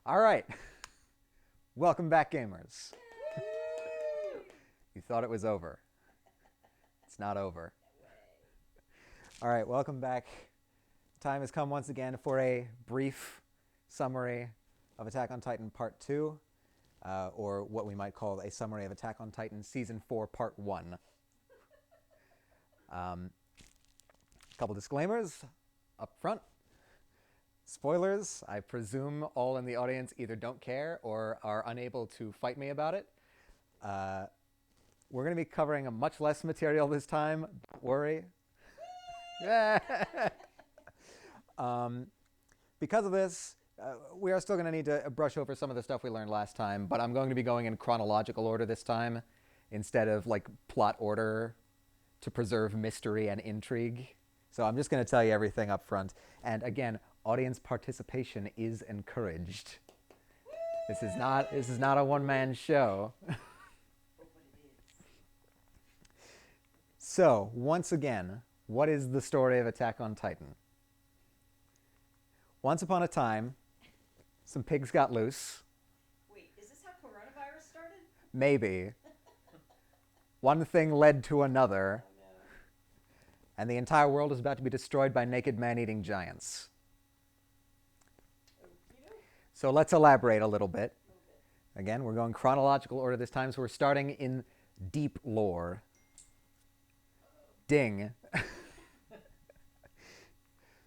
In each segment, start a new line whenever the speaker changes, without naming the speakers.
All right. Welcome back, gamers. You thought it was over. It's not over. All right, welcome back. Time has come once again for a brief summary of Attack on Titan Part 2, or what we might call a summary of Attack on Titan Season 4 Part 1. A couple disclaimers up front. Spoilers, I presume all in the audience either don't care or are unable to fight me about it. We're going to be covering a much less material this time. Don't worry. Because of this, we are still going to need to brush over some of the stuff we learned last time, but I'm going to be going in chronological order this time instead of like plot order to preserve mystery and intrigue. So I'm just going to tell you everything up front. And again, audience participation is encouraged. This is not a one-man show. So, once again, what is the story of Attack on Titan? Once upon a time, some pigs got loose.
Wait, is this how coronavirus started?
Maybe. One thing led to another.
Oh, no.
And the entire world is about to be destroyed by naked man-eating giants. So let's elaborate a little bit. Again, we're going chronological order this time, so we're starting in deep lore. Ding.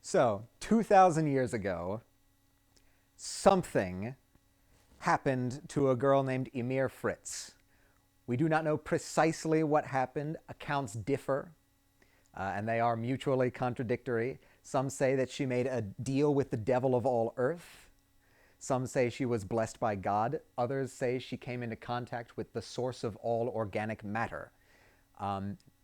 So, 2,000 years ago, something happened to a girl named Ymir Fritz. We do not know precisely what happened. Accounts differ, and they are mutually contradictory. Some say that she made a deal with the devil of all earth. Some say she was blessed by God. Others say she came into contact with the source of all organic matter.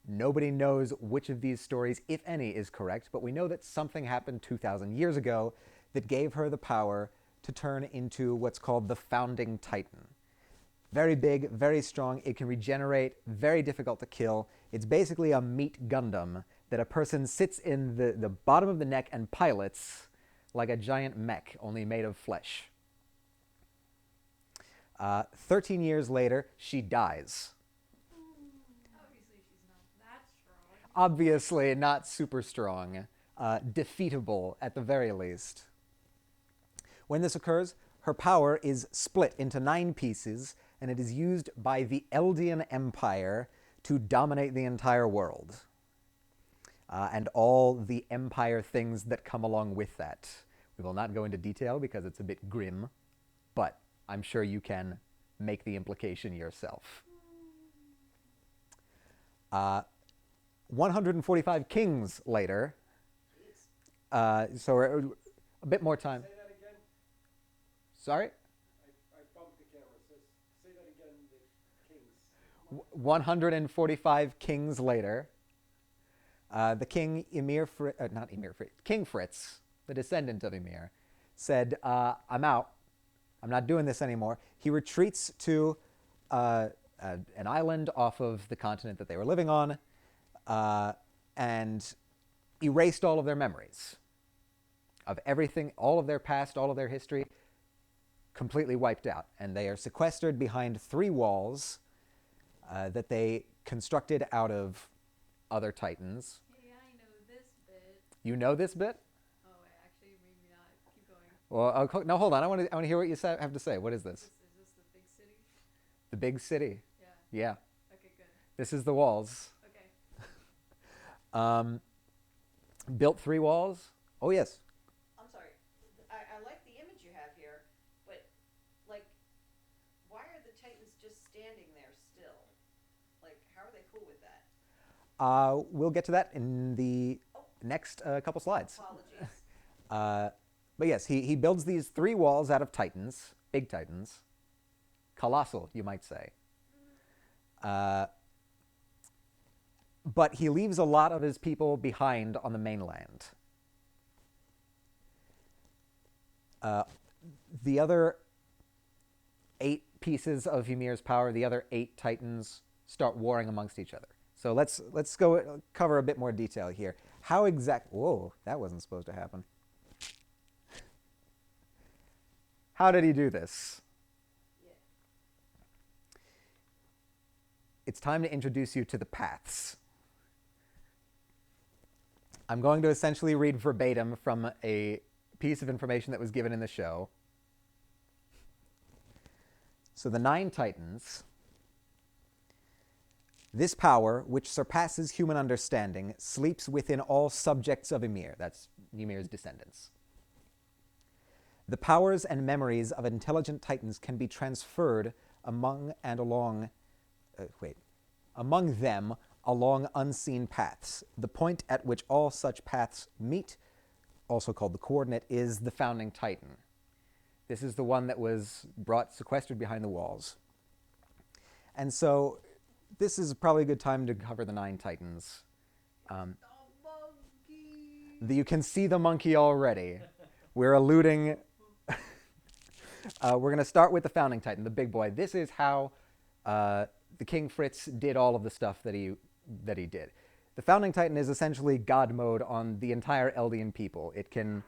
Nobody knows which of these stories, if any, is correct, but we know that something happened 2,000 years ago that gave her the power to turn into what's called the Founding Titan. Very big, very strong. It can regenerate, very difficult to kill. It's basically a meat Gundam that a person sits in the bottom of the neck and pilots like a giant mech, only made of flesh. 13 years later, she dies.
Obviously, she's not that strong.
Obviously not super strong. Defeatable at the very least. When this occurs, her power is split into 9 pieces, and it is used by the Eldian Empire to dominate the entire world. And all the Empire things that come along with that. We will not go into detail because it's a bit grim, but I'm sure you can make the implication yourself. 145 kings later, so we're a bit more time.
Say that again.
Sorry?
I bumped the camera. Say that again, the kings.
145 kings later, the king King Fritz, the descendant of Ymir, said, I'm out. I'm not doing this anymore. He retreats to an island off of the continent that they were living on, and erased all of their memories of everything, all of their past, all of their history, completely wiped out. And they are sequestered behind 3 walls that they constructed out of other titans.
Hey, I know this bit.
You know this bit?
Oh, actually, maybe not. Keep going.
Well, no, hold on. I want to hear what you have to say. What is this?
Is this the big city?
The big city.
Yeah.
Yeah.
Okay, good.
This is the walls.
Okay.
Built 3 walls. Oh, yes.
I'm sorry. I like the image you have here, but, like, why are the Titans just standing there still? Like, how are they cool with that?
We'll get to that in the next couple slides.
Apologies.
But yes, he builds these 3 walls out of titans, big titans. Colossal, you might say. But he leaves a lot of his people behind on the mainland. The other 8 pieces of Ymir's power, the other 8 titans, start warring amongst each other. So let's go cover a bit more detail here. How exact? Whoa, that wasn't supposed to happen. How did he do this?
Yeah.
It's time to introduce you to the paths. I'm going to essentially read verbatim from a piece of information that was given in the show. So the 9 Titans. This power, which surpasses human understanding, sleeps within all subjects of Ymir. That's Ymir's descendants. The powers and memories of intelligent Titans can be transferred among them along unseen paths. The point at which all such paths meet, also called the coordinate, is the founding Titan. This is the one that was brought sequestered behind the walls. And so this is probably a good time to cover the 9 Titans.
The monkey.
You can see the monkey already. We're alluding... we're going to start with the founding Titan, the big boy. This is how the King Fritz did all of the stuff that he did. The founding Titan is essentially God mode on the entire Eldian people. It can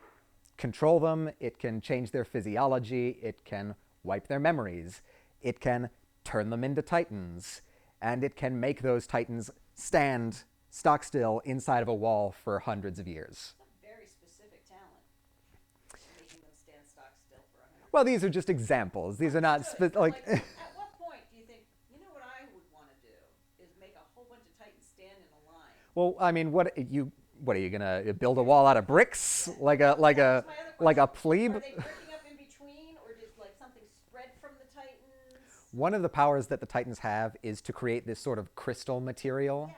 control them, it can change their physiology, it can wipe their memories, it can turn them into Titans, and it can make those Titans stand stock still inside of a wall for hundreds of years.
That's a very specific talent. Making them stand stock still for 100.
Well, these are just examples. These are not like
at what point do you think, you know what I would want to do is make a whole bunch of Titans stand in a line?
Well, I mean, what are you gonna build a wall out of bricks like a plebe?
Are they breaking up in between, or did like something spread from the Titans?
One of the powers that the Titans have is to create this sort of crystal material.
Yes.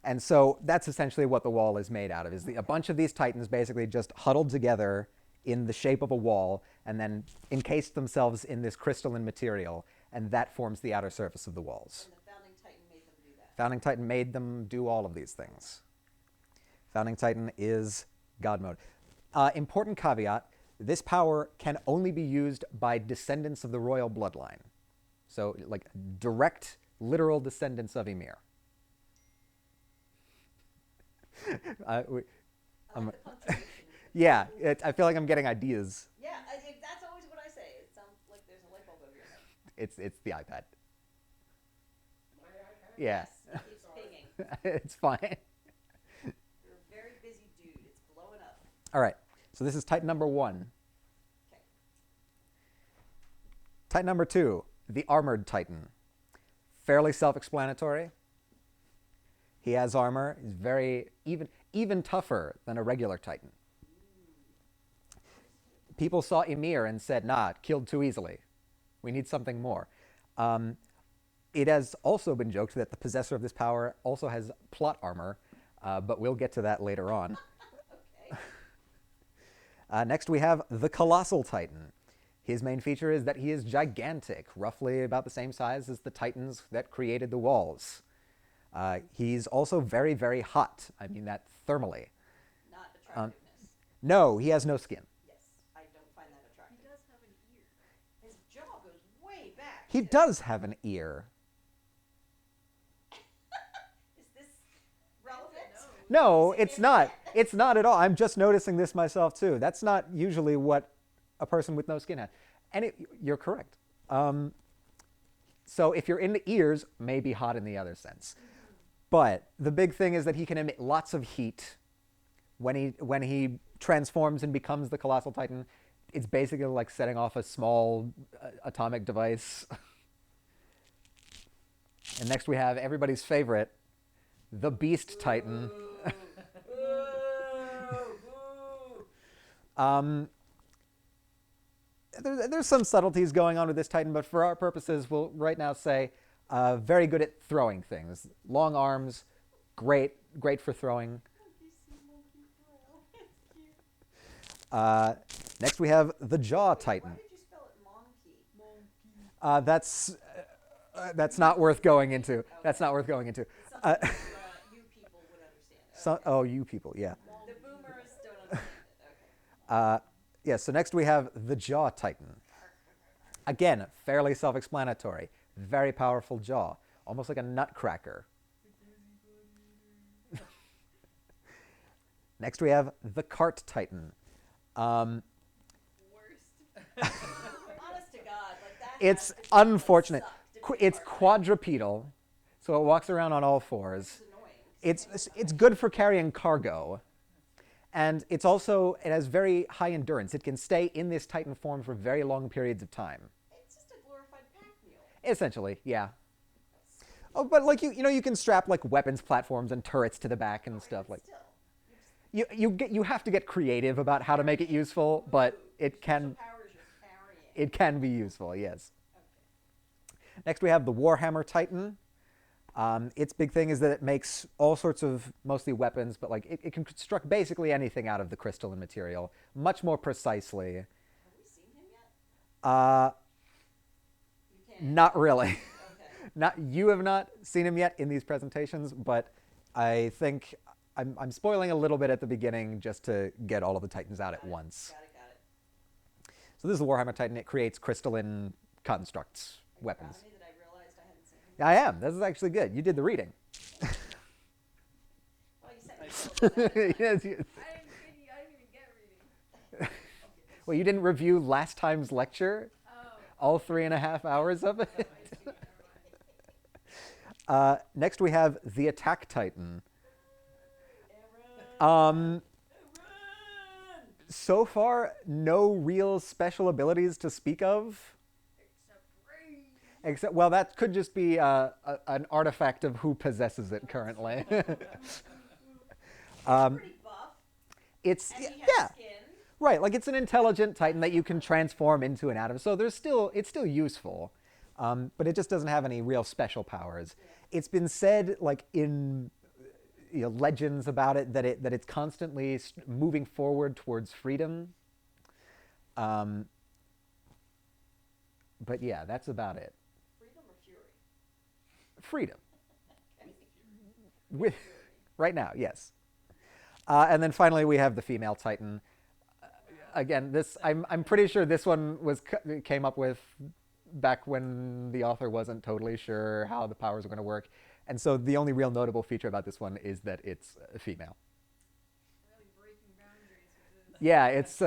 And so that's essentially what the wall is made out of, is a bunch of these Titans basically just huddled together in the shape of a wall and then encased themselves in this crystalline material, and that forms the outer surface of the walls.
And the founding Titan made them do that.
Founding Titan made them do all of these things. Founding Titan is God mode. Important caveat, this power can only be used by descendants of the royal bloodline. So, like, direct, literal descendants of Ymir.
I like the punctuation.
Yeah, I feel like I'm getting ideas.
Yeah, that's always what I say. It sounds like there's a light bulb over your head.
It's the iPad.
My iPad?
Yeah.
Yes, it keeps pinging.
It's fine.
You're a very busy dude. It's blowing up.
All right, so this is Titan number 1.
Okay.
Titan number 2, the Armored Titan. Fairly self-explanatory. He has armor. He's very even tougher than a regular Titan. People saw Ymir and said, nah, killed too easily. We need something more. It has also been joked that the possessor of this power also has plot armor, but we'll get to that later on.
Okay.
Next we have the Colossal Titan. His main feature is that he is gigantic, roughly about the same size as the Titans that created the walls. He's also very, very hot. I mean that thermally.
Not attractiveness.
No, he has no skin.
Yes, I don't find that attractive.
He does have an ear.
His jaw goes way back.
He does have an ear.
Is this relevant?
No, it's not. It's not at all. I'm just noticing this myself too. That's not usually what a person with no skin has. And you're correct. So if you're into ears, maybe hot in the other sense. But the big thing is that he can emit lots of heat when he transforms and becomes the Colossal Titan. It's basically like setting off a small atomic device. And next we have everybody's favorite, the Beast Titan. There's some subtleties going on with this Titan, but for our purposes, we'll right now say very good at throwing things. Long arms, great for throwing. Next we have the Jaw Titan.
Why did you spell it monkey?
That's not worth going into. That's not worth going into.
It's something you people would understand.
Oh, you people, yeah.
The boomers don't understand it. Okay.
Yeah, so next we have the Jaw Titan. Again, fairly self-explanatory. Very powerful jaw. Almost like a nutcracker. Next we have the Cart Titan.
Worst.
It's
It
unfortunate.
sucked. It
It's
hurt.
quadrupedal, so it walks around on all fours.
It's annoying.
It's good for carrying cargo, and it has very high endurance. It can stay in this Titan form for very long periods of time.
It's just a glorified pack mule.
Essentially, yeah. Oh, but like you can strap like weapons platforms and turrets to the back and stuff like.
Still, you just
You have to get creative about how to make it useful, but
special powers you're carrying.
it can be useful. Yes.
Okay.
Next, we have the Warhammer Titan. Its big thing is that it makes all sorts of mostly weapons, but like it can construct basically anything out of the crystalline material much more precisely.
Have we seen him yet?
Uh,
You can't.
Not really.
Okay.
Not you have not seen him yet in these presentations, but I think I'm spoiling a little bit at the beginning just to get all of the Titans out at once.
Got it.
So this is the Warhammer Titan. It creates crystalline constructs,
Are you
weapons.
proud of me that I realized I hadn't seen him?
I am. This is actually good. You did the reading.
Well, you said you told us ahead of time.
Yes,
I didn't even get reading.
well, you didn't review last time's lecture,
Oh.
all 3.5 hours of it.
I see. Never mind.
Next, we have the Attack Titan.
Aaron.
Um, so far, no real special abilities to speak of.
Except rain.
Except, well, that could just be an artifact of who possesses it currently.
Pretty buff.
It's
And he has
yeah,
skin.
right. Like it's an intelligent Titan that you can transform into an atom. So it's still useful, but it just doesn't have any real special powers. It's been said, like in legends about it, that it's constantly moving forward towards freedom. But yeah, that's about it.
Freedom or fury?
Freedom.
Okay.
With, right now, yes. And then finally, we have the female Titan. Again, I'm pretty sure this one came up with back when the author wasn't totally sure how the powers were going to work, and so the only real notable feature about this one is that it's a female.
Really breaking boundaries with this.
Yeah, it's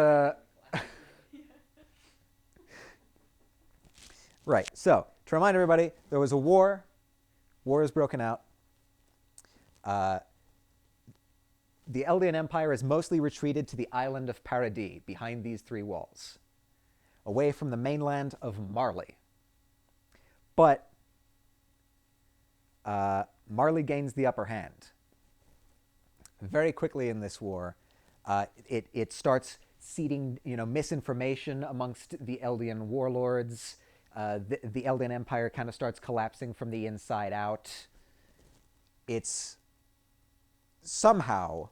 right. So to remind everybody, there was a war. War has broken out. The Eldian Empire has mostly retreated to the island of Paradis, behind these 3 walls, away from the mainland of Marley. But Marley gains the upper hand. Very quickly in this war, it starts seeding misinformation amongst the Eldian warlords. The Eldian Empire kind of starts collapsing from the inside out. It's somehow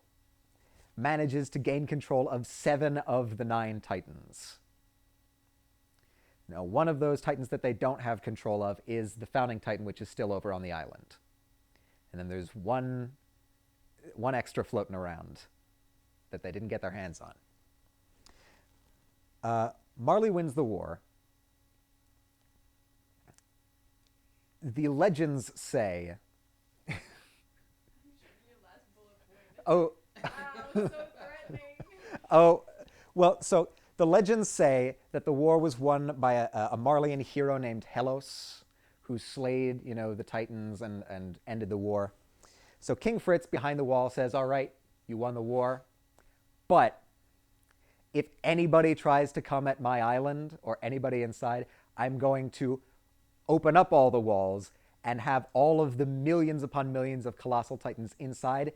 manages to gain control of 7 of the 9 Titans. Now, one of those Titans that they don't have control of is the Founding Titan, which is still over on the island. And then there's one extra floating around that they didn't get their hands on. Marley wins the war. The legends say...
Your last bullet point.
Oh,
Wow, so threatening.
oh, well, so the legends say that the war was won by a Marleyan hero named Helos, who slayed, the Titans and ended the war. So King Fritz behind the wall says, all right, you won the war, but if anybody tries to come at my island or anybody inside, I'm going to open up all the walls and have all of the millions upon millions of colossal Titans inside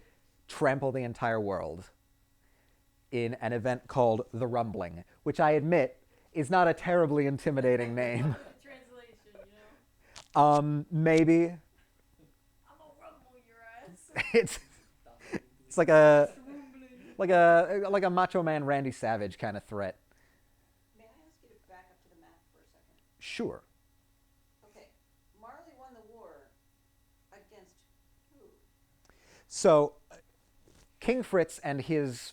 trample the entire world in an event called The Rumbling, which I admit is not a terribly intimidating name.
Translation, you know?
Maybe.
I'm gonna rumble your ass.
It's like a Macho Man Randy Savage kind of threat.
May I ask you to back up to the map for a second?
Sure.
Okay. Marley won the war against who?
So King Fritz and his,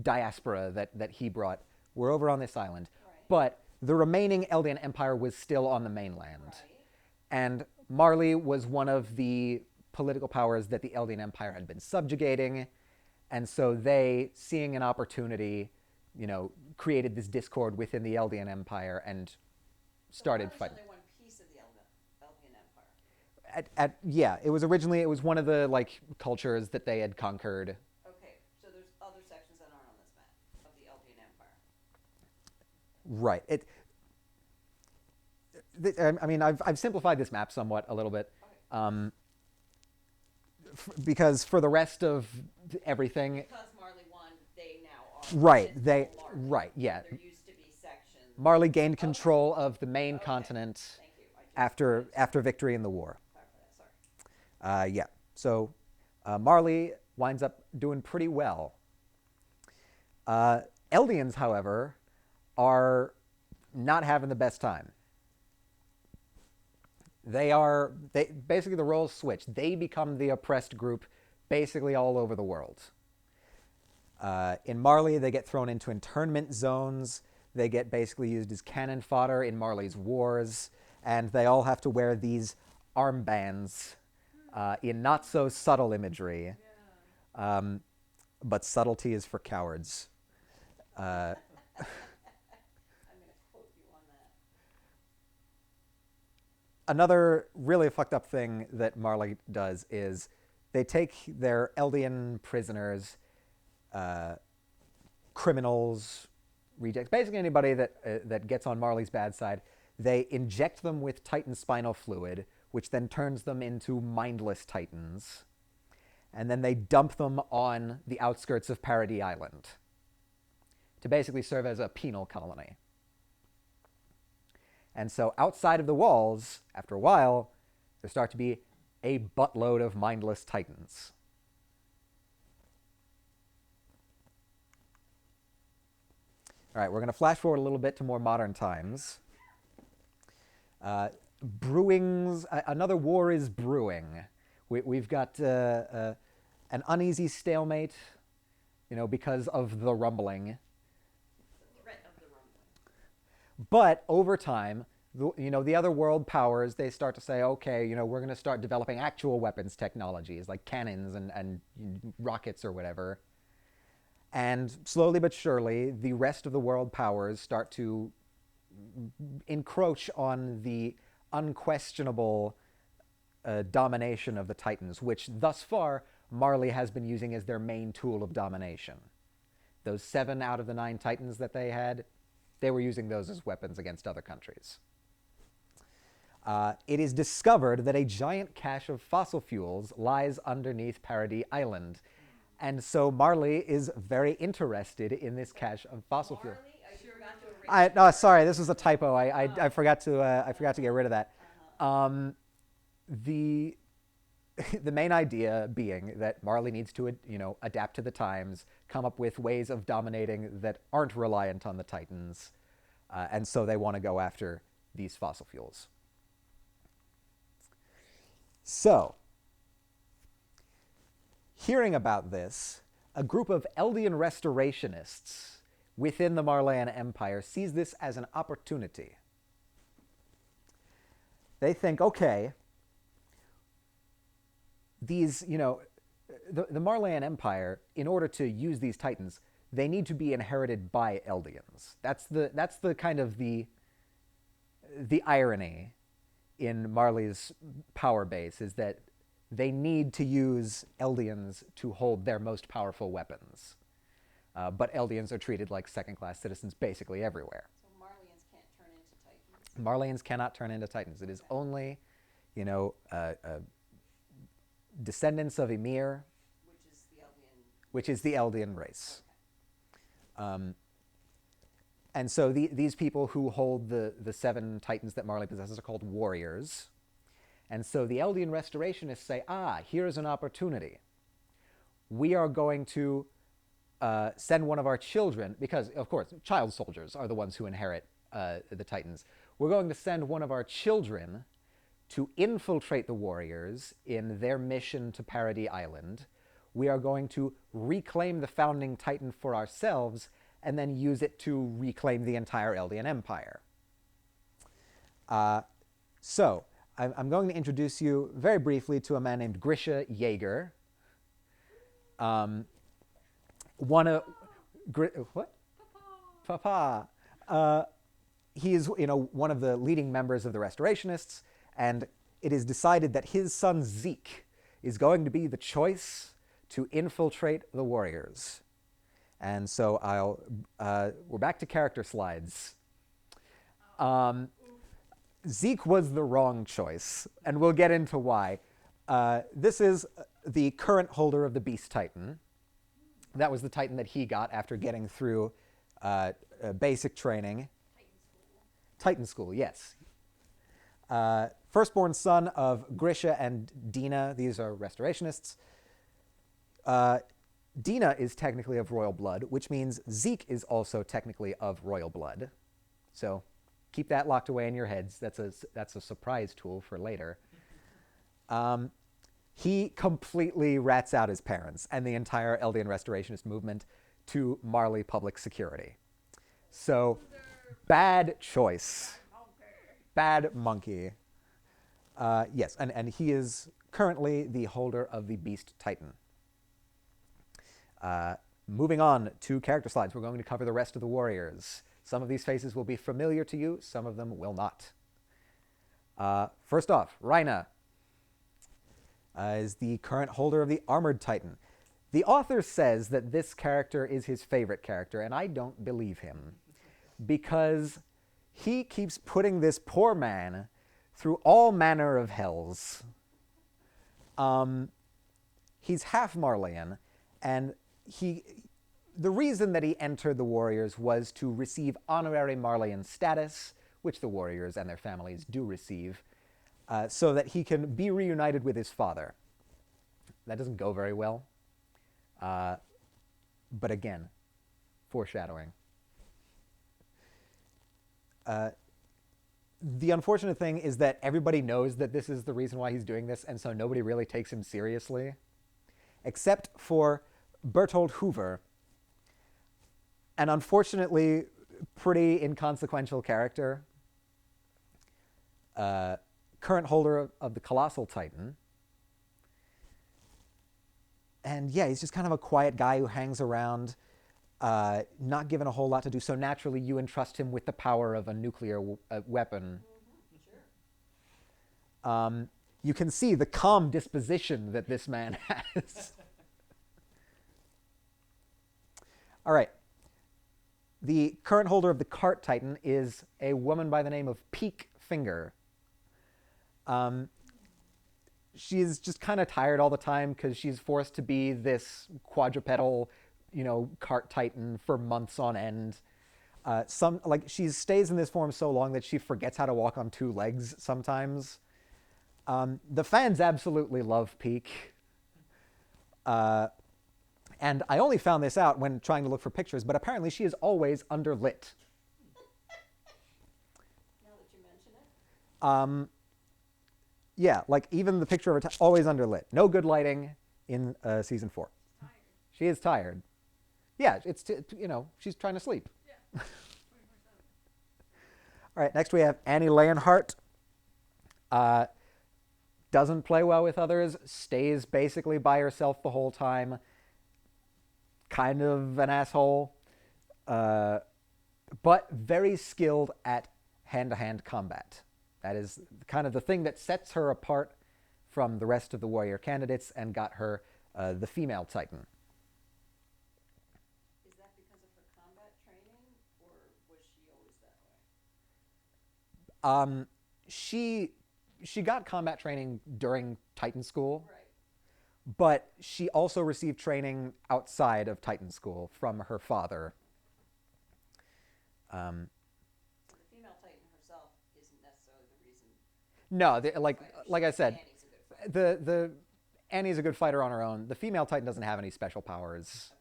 diaspora that he brought were over on this island.
Right.
But the remaining Eldian Empire was still on the mainland.
Right.
And Marley was one of the political powers that the Eldian Empire had been subjugating. And so they, seeing an opportunity, created this discord within the Eldian Empire and started
So
fighting.
Marley's only one piece of the Elvian Empire.
Yeah, it was one of the like cultures that they had conquered.
Okay, so there's other sections that aren't on this map of the Elvian Empire.
Right. I mean, I've simplified this map somewhat a little bit,
Okay.
because for the rest of everything,
Because Marley won, they now are
right?
central Marley.
Right. Yeah.
There used to be sections.
Marley gained control of the main
Okay.
continent
Thank you. I just
after victory in the war.
clarify that. Sorry.
Yeah. So Marley winds up doing pretty well. Eldians, however, are not having the best time. They basically, the roles switch. They become the oppressed group basically all over the world. In Marley, they get thrown into internment zones. They get basically used as cannon fodder in Marley's wars, and they all have to wear these armbands in not so subtle imagery. But subtlety is for cowards.
I'm going to quote you on that.
Another really fucked up thing that Marley does is they take their Eldian prisoners, criminals, rejects, basically anybody that gets on Marley's bad side. They inject them with Titan spinal fluid, which then turns them into mindless Titans. And then they dump them on the outskirts of Paradis Island to basically serve as a penal colony. And so outside of the walls, after a while, there start to be a buttload of mindless Titans. All right, we're going to flash forward a little bit to more modern times. Another war is brewing. We've got an uneasy stalemate, because of the rumbling.
The threat of the rumbling.
But over time, the other world powers, they start to say, okay, we're going to start developing actual weapons technologies like cannons and rockets or whatever. And slowly but surely, the rest of the world powers start to encroach on the unquestionable domination of the Titans, which thus far Marley has been using as their main tool of domination. Those 7 out of the 9 Titans that they had, they were using those as weapons against other countries. It is discovered that a giant cache of fossil fuels lies underneath Paradis Island. And so Marley is very interested in this cache of fossil fuels.
Marley, I forgot to erase
No, sorry, this was a typo. I forgot to get rid of that. The main idea being that Marley needs to adapt to the times, come up with ways of dominating that aren't reliant on the Titans, and so they want to go after these fossil fuels. So, hearing about this, a group of Eldian restorationists within the Marleyan Empire sees this as an opportunity. They think, okay, these, the Marleyan Empire, in order to use these Titans, they need to be inherited by Eldians. That's the kind of the irony in Marley's power base, is that they need to use Eldians to hold their most powerful weapons. But Eldians are treated like second-class citizens basically everywhere.
So Marleyans can't turn into Titans.
Marleyans cannot turn into Titans. It is only, descendants of Ymir,
Which is the Elvian
race. And so these people who hold the 7 Titans that Marley possesses are called warriors. And so the Eldian restorationists say, here's an opportunity. We are going to send one of our children, because, of course, child soldiers are the ones who inherit the Titans. We're going to send one of our children to infiltrate the warriors in their mission to Paradis Island. We are going to reclaim the founding Titan for ourselves and then use it to reclaim the entire Eldian Empire. So, I'm going to introduce you very briefly to a man named Grisha Jaeger. What? Papa. he is, one of the leading members of the Restorationists, and it is decided that his son Zeke is going to be the choice to infiltrate the Warriors. And so we're back to character slides. Zeke was the wrong choice, and we'll get into why. This is the current holder of the Beast Titan. That was the Titan that he got after getting through basic training. Titan School, yes. Firstborn son of Grisha and Dina. These are Restorationists. Dina is technically of royal blood, which means Zeke is also technically of royal blood. So keep that locked away in your heads. That's a surprise tool for later. He completely rats out his parents and the entire Eldian Restorationist movement to Marley Public Security. So, bad choice. Bad monkey. Yes, and he is currently the holder of the Beast Titan. Moving on to character slides, we're going to cover the rest of the Warriors. Some of these faces will be familiar to you, some of them will not. First off, Rhina is the current holder of the Armored Titan. The author says that this character is his favorite character, and I don't believe him, because he keeps putting this poor man through all manner of hells. He's half Marleyan, and the reason that he entered the Warriors was to receive honorary Marleyan status, which the Warriors and their families do receive, so that he can be reunited with his father. That doesn't go very well. But again, foreshadowing. The unfortunate thing is that everybody knows that this is the reason why he's doing this, and so nobody really takes him seriously, except for Bertold Hoover, an unfortunately pretty inconsequential character, current holder of the Colossal Titan. And yeah, he's just kind of a quiet guy who hangs around, not given a whole lot to do. So naturally, you entrust him with the power of a nuclear weapon. Sure. You can see the calm disposition that this man has. All right. The current holder of the Cart Titan is a woman by the name of Peak Finger. She's just kind of tired all the time because she's forced to be this quadrupedal, cart titan for months on end. She stays in this form so long that she forgets how to walk on two legs sometimes. The fans absolutely love Peak. And I only found this out when trying to look for pictures, but apparently she is always underlit.
Now that you mention it.
Yeah, even the picture of her, always underlit. No good lighting in season 4.
Tired.
She is tired. Yeah, she's trying to sleep.
Yeah. 24/7.
All right, next we have Annie Leonhardt. Doesn't play well with others, stays basically by herself the whole time. Kind of an asshole, but very skilled at hand-to-hand combat. That is kind of the thing that sets her apart from the rest of the warrior candidates and got her the female Titan.
Is that because of her combat training, or was she always that way?
She got combat training during Titan School,
Right.
but she also received training outside of Titan School from her father.
The female Titan herself isn't necessarily the reason.
No, like I said,
Annie's a good fighter.
Annie's a good fighter on her own. The female Titan doesn't have any special powers.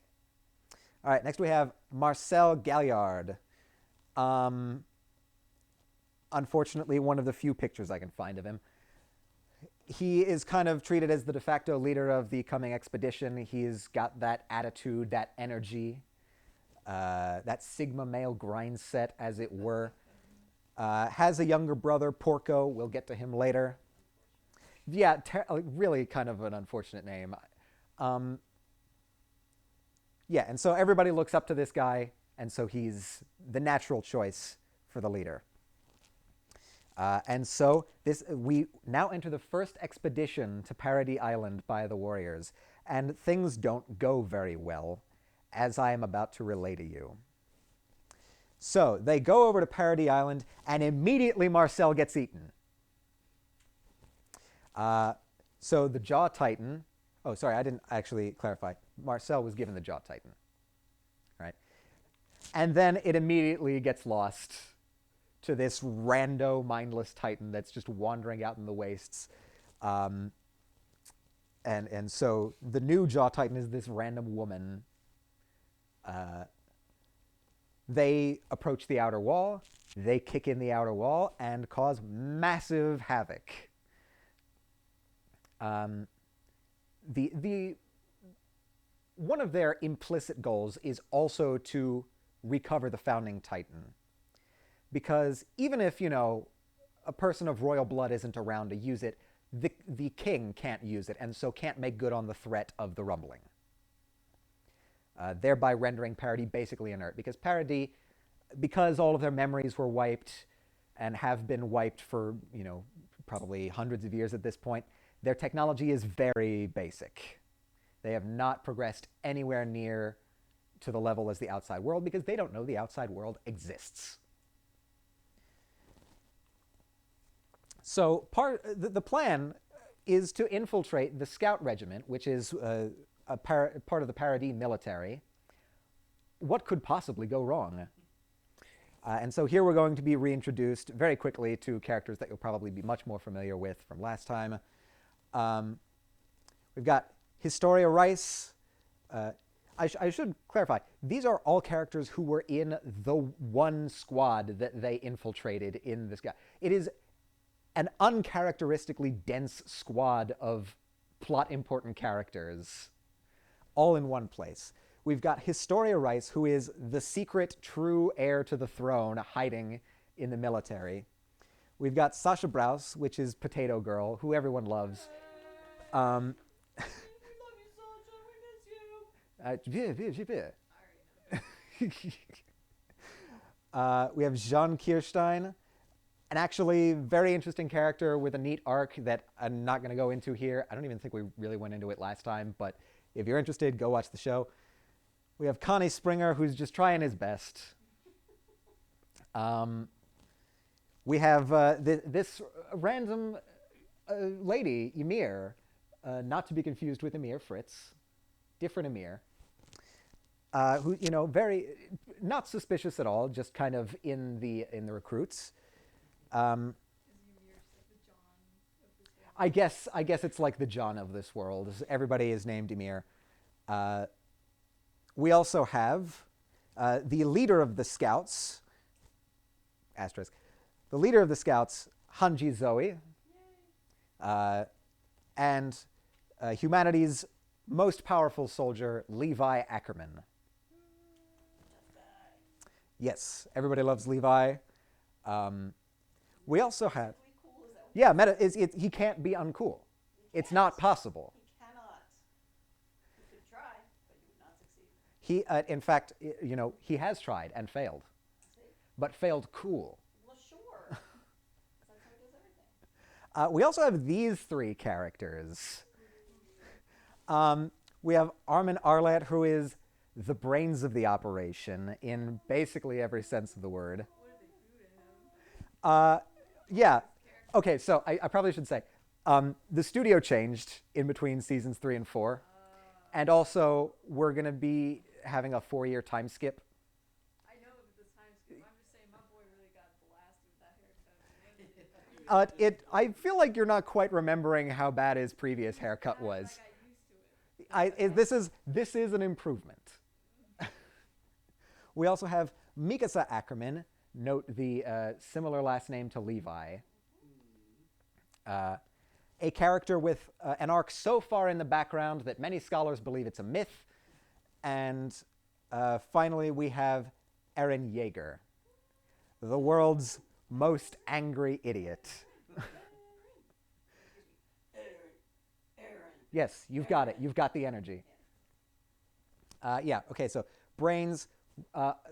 All right, next we have Marcel Galliard. Unfortunately, one of the few pictures I can find of him. He is kind of treated as the de facto leader of the coming expedition. He's got that attitude, that energy, that Sigma male grind set, as it were. Has a younger brother, Porco. We'll get to him later. Yeah, really kind of an unfortunate name. Yeah, and so everybody looks up to this guy, and so he's the natural choice for the leader. And so we now enter the first expedition to Paradis Island by the warriors, and things don't go very well, as I am about to relay to you. So they go over to Paradis Island, and immediately Marcel gets eaten. So the Jaw Titan. Oh, sorry, I didn't actually clarify. Marcel was given the Jaw Titan, right? And then it immediately gets lost to this rando, mindless Titan that's just wandering out in the wastes. And so the new Jaw Titan is this random woman. They approach the outer wall, they kick in the outer wall, and cause massive havoc. One of their implicit goals is also to recover the founding Titan. Because even if, a person of royal blood isn't around to use it, the king can't use it, and so can't make good on the threat of the rumbling. Thereby rendering Paradis basically inert. Because Paradis, because all of their memories were wiped and have been wiped for, probably hundreds of years at this point, their technology is very basic. They have not progressed anywhere near to the level as the outside world because they don't know the outside world exists. So the plan is to infiltrate the Scout Regiment, which is part of the Paradis military. What could possibly go wrong? And so here we're going to be reintroduced very quickly to characters that you'll probably be much more familiar with from last time. We've got Historia Rice. I should clarify, these are all characters who were in the one squad that they infiltrated in this guy. It is an uncharacteristically dense squad of plot-important characters all in one place. We've got Historia Rice, who is the secret true heir to the throne hiding in the military. We've got Sasha Brous, which is Potato Girl, who everyone loves.
We love you, Sasha. We miss you.
We have Jean Kirstein, an actually very interesting character with a neat arc that I'm not going to go into here. I don't even think we really went into it last time, but if you're interested, go watch the show. We have Connie Springer, who's just trying his best. We have this random lady, Ymir, not to be confused with Emir Fritz, different Emir, who, very not suspicious at all, just kind of in the recruits. I guess it's like the John of this world. Everybody is named Ymir. We also have the leader of the Scouts, asterisk, the leader of the Scouts, Hanji Zoe, and humanity's most powerful soldier, Levi Ackerman. Yes, everybody loves Levi. We also have... Yeah, he can't be uncool. It's not possible.
He cannot. You could try, but you would not succeed.
He, in fact, he has tried and failed, but failed cool.
Well, sure. That's how he does everything.
We also have these three characters. We have Armin Arlat, who is the brains of the operation in basically every sense of the word.
What did they do to him?
Yeah. Okay, so I probably should say, the studio changed in between seasons 3 and 4. And also, we're going to be having a 4-year time skip.
I know of this time skip. I'm just saying my boy really got blasted with that haircut.
I feel like you're not quite remembering how bad his previous haircut was.
I got used to it.
This is an improvement. We also have Mikasa Ackerman, note the similar last name to Levi. A character with an arc so far in the background that many scholars believe it's a myth. And finally, we have Eren Yeager, the world's most angry idiot. Yes, you've got it. You've got the energy. Yeah, okay, so Brains,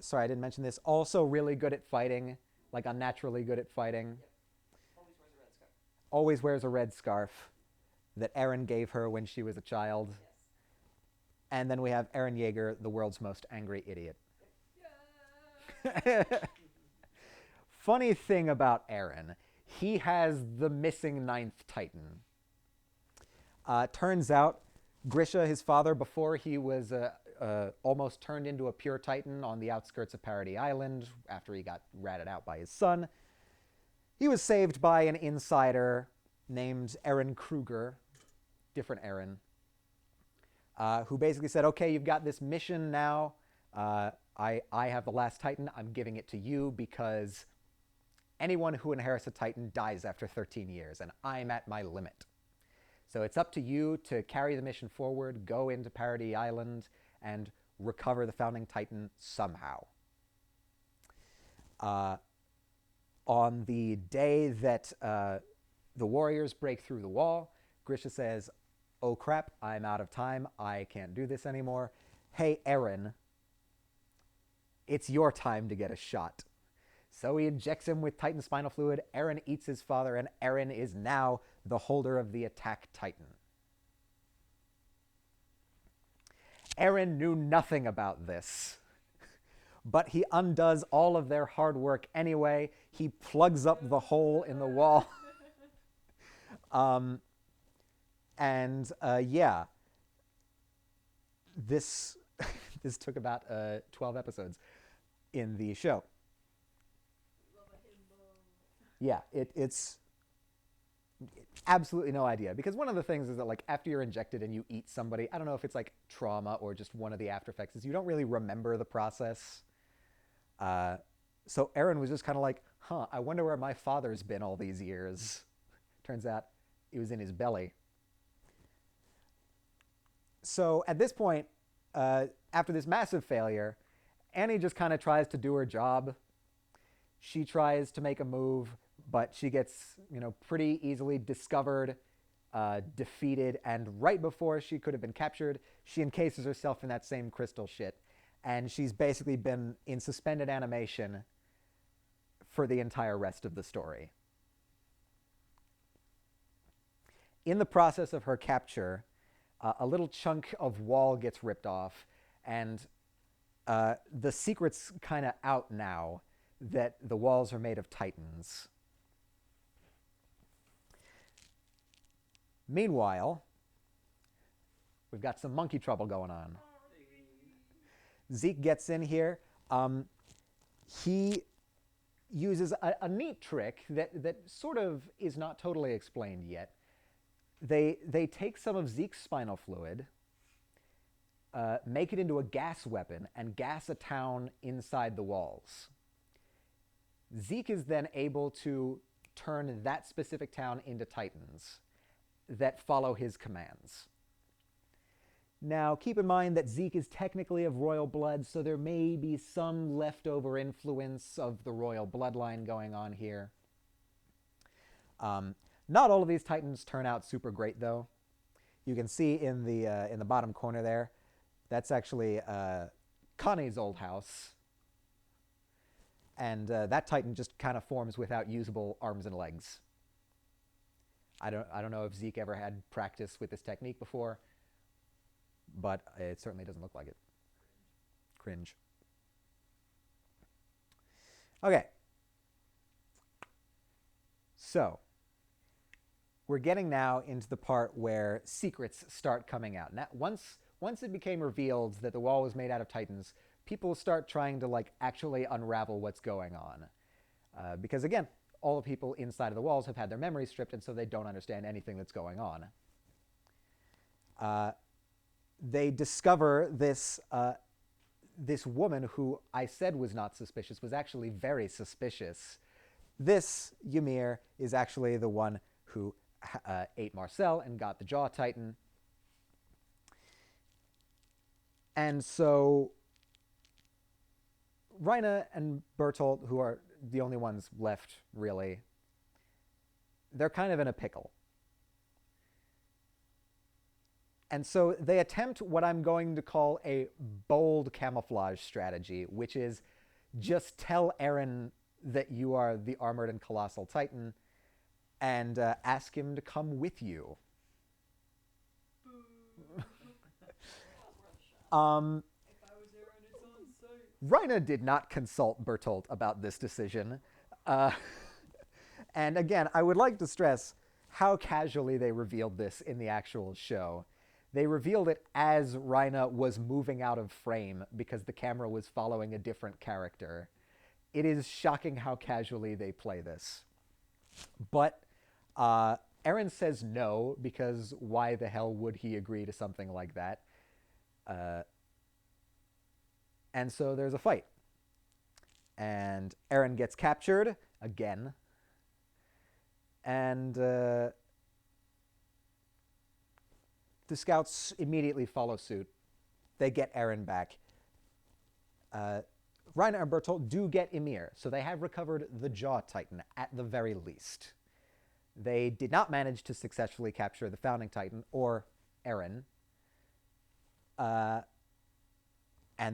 sorry, I didn't mention this, also really good at fighting, like unnaturally good at fighting. always wears a red scarf that Eren gave her when she was a child.
Yes.
And then we have Eren Yeager, the world's most angry idiot.
Yeah.
Funny thing about Eren, he has the missing ninth Titan. Turns out, Grisha, his father, before he was almost turned into a pure Titan on the outskirts of Paradis Island after he got ratted out by his son, he was saved by an insider named Eren Kruger, different Eren, who basically said, okay, you've got this mission now. I have the last Titan. I'm giving it to you because anyone who inherits a Titan dies after 13 years, and I'm at my limit. So it's up to you to carry the mission forward, go into Paradis Island, and recover the founding Titan somehow. On the day that the warriors break through the wall, Grisha says, oh crap, I'm out of time. I can't do this anymore. Hey, Eren, it's your time to get a shot. So he injects him with Titan spinal fluid. Eren eats his father, and Eren is now the holder of the attack Titan. Eren knew nothing about this, but he undoes all of their hard work anyway. He plugs up the hole in the wall. Yeah, this took about 12 episodes in the show.
Love a himbo.
Yeah, it's absolutely no idea, because one of the things is that, like, after you're injected and you eat somebody, I don't know if it's like trauma or just one of the after effects, is you don't really remember the process. So Eren was just kind of like, I wonder where my father's been all these years. Turns out it was in his belly. So at this point, after this massive failure, Annie just kind of tries to do her job. She tries to make a move, but she gets, pretty easily discovered, defeated, and right before she could have been captured, she encases herself in that same crystal shit. And she's basically been in suspended animation for the entire rest of the story. In the process of her capture, a little chunk of wall gets ripped off, and the secret's kind of out now that the walls are made of Titans. Meanwhile, we've got some monkey trouble going on. Zeke gets in here. He uses a neat trick that sort of is not totally explained yet. They take some of Zeke's spinal fluid, make it into a gas weapon, and gas a town inside the walls. Zeke is then able to turn that specific town into Titans that follow his commands. Now, keep in mind that Zeke is technically of royal blood, so there may be some leftover influence of the royal bloodline going on here. Not all of these Titans turn out super great, though. You can see in the bottom corner there, that's actually Connie's old house. And that Titan just kind of forms without usable arms and legs. I don't know if Zeke ever had practice with this technique before, but it certainly doesn't look like it. Cringe. Okay. So, we're getting now into the part where secrets start coming out. Now, once it became revealed that the wall was made out of Titans, people start trying to actually unravel what's going on. Because again, all the people inside of the walls have had their memories stripped, and so they don't understand anything that's going on. They discover this woman who I said was not suspicious was actually very suspicious. This Ymir is actually the one who ate Marcel and got the Jaw Titan. And so Rhina and Bertolt, who are the only ones left, really, they're kind of in a pickle. And so they attempt what I'm going to call a bold camouflage strategy, which is just tell Eren that you are the armored and colossal Titan, and ask him to come with you. Um,
If I was Aaron, it's on site.
Reina did not consult Bertolt about this decision. Uh, and again, I would like to stress how casually they revealed this in the actual show. They revealed it as Reina was moving out of frame because the camera was following a different character. It is shocking how casually they play this. But Aaron says no, because why the hell would he agree to something like that? And so there's a fight. And Aaron gets captured again. And the scouts immediately follow suit. They get Aaron back. Reiner and Bertolt do get Ymir, so they have recovered the Jaw Titan at the very least. They did not manage to successfully capture the Founding Titan, or Aaron. And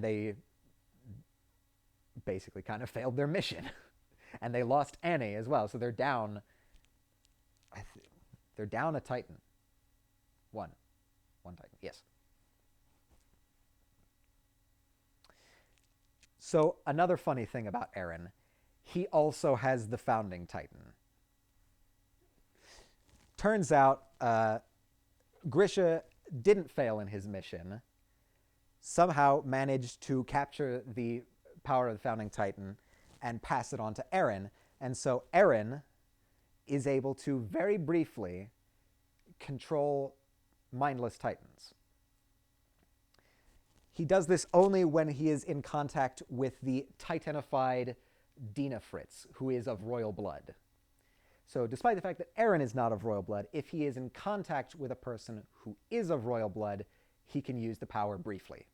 they basically kind of failed their mission. And they lost Annie as well, so they're down. They're down a Titan. One Titan, yes. So another funny thing about Aaron, he also has the Founding Titan. Turns out Grisha didn't fail in his mission, somehow managed to capture the power of the Founding Titan and pass it on to Aaron. And so Aaron is able to very briefly control mindless Titans. He does this only when he is in contact with the Titanified Dina Fritz, who is of royal blood. So despite the fact that Aaron is not of royal blood, if he is in contact with a person who is of royal blood, he can use the power briefly.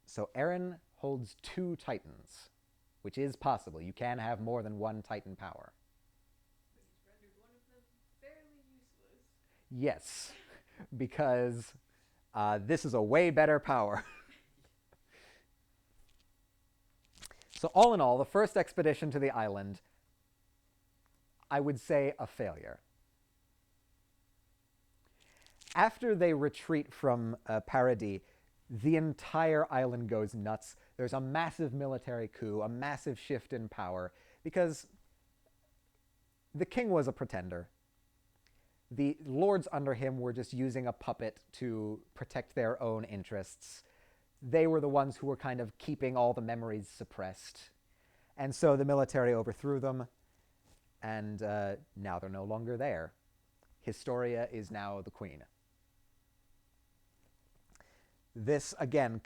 So Aaron holds 2 Titans, which is possible. You can have more than 1 Titan power.
But he's rendered one of them fairly useless.
Yes, because this is a way better power. So all in all, the first expedition to the island, I would say a failure. After they retreat from Paradis, the entire island goes nuts. There's a massive military coup, a massive shift in power, because the king was a pretender. The lords under him were just using a puppet to protect their own interests. They were the ones who were kind of keeping all the memories suppressed. And so the military overthrew them, and now they're no longer there. Historia is now the queen. This, again,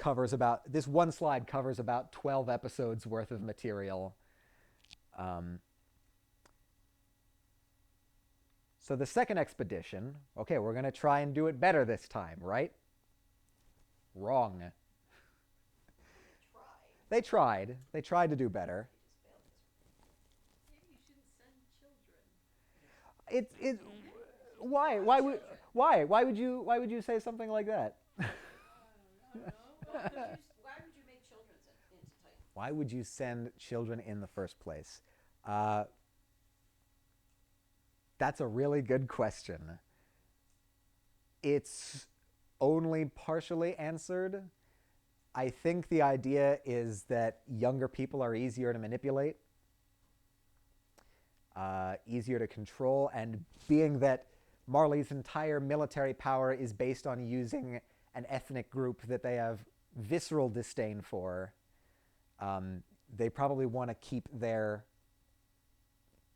this one slide covers about 12 episodes worth of material. So the second expedition, okay, we're going to try and do it better this time, right? Wrong. They tried. They tried to do better.
Maybe you shouldn't send children.
Why would you say something like that?
I don't know.
Why would you make children into Titans?
Why would you send children in the first place? That's a really good question. It's only partially answered. I think the idea is that younger people are easier to manipulate, easier to control, and being that Marley's entire military power is based on using an ethnic group that they have visceral disdain for, they probably want to keep their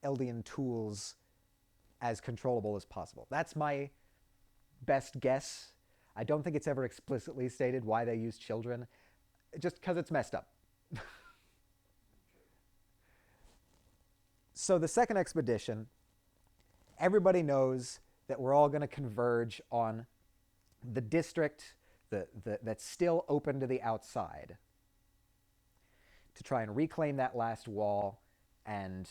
Eldian tools as controllable as possible. That's my best guess. I don't think it's ever explicitly stated why they use children, just because it's messed up. So the second expedition, everybody knows that we're all going to converge on the district that's still open to the outside to try and reclaim that last wall and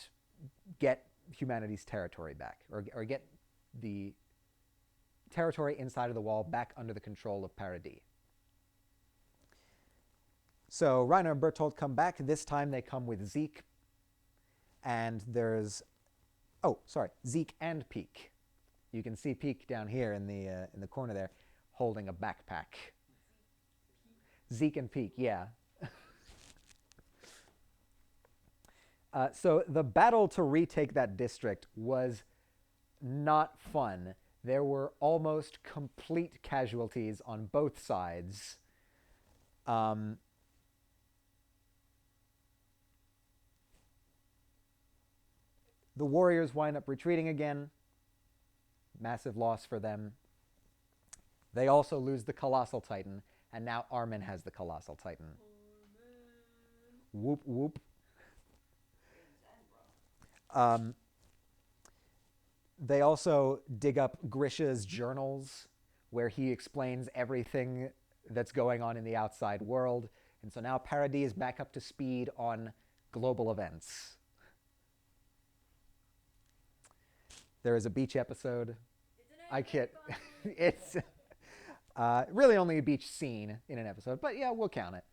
get humanity's territory back, or get the territory inside of the wall back under the control of Paradis. So Reiner and Bertolt come back. This time they come with Zeke, and there's, Zeke and Peek. You can see Peek down here in the corner there, holding a backpack. Zeke and Peek, yeah. So the battle to retake that district was not fun. There were almost complete casualties on both sides. The warriors wind up retreating again. Massive loss for them. They also lose the Colossal Titan, and now Armin has the Colossal Titan. Whoop, whoop. They also dig up Grisha's journals, where he explains everything that's going on in the outside world. And so now Paradis is back up to speed on global events. There is a beach episode. I kid. It's really only a beach scene in an episode, but yeah, we'll count it.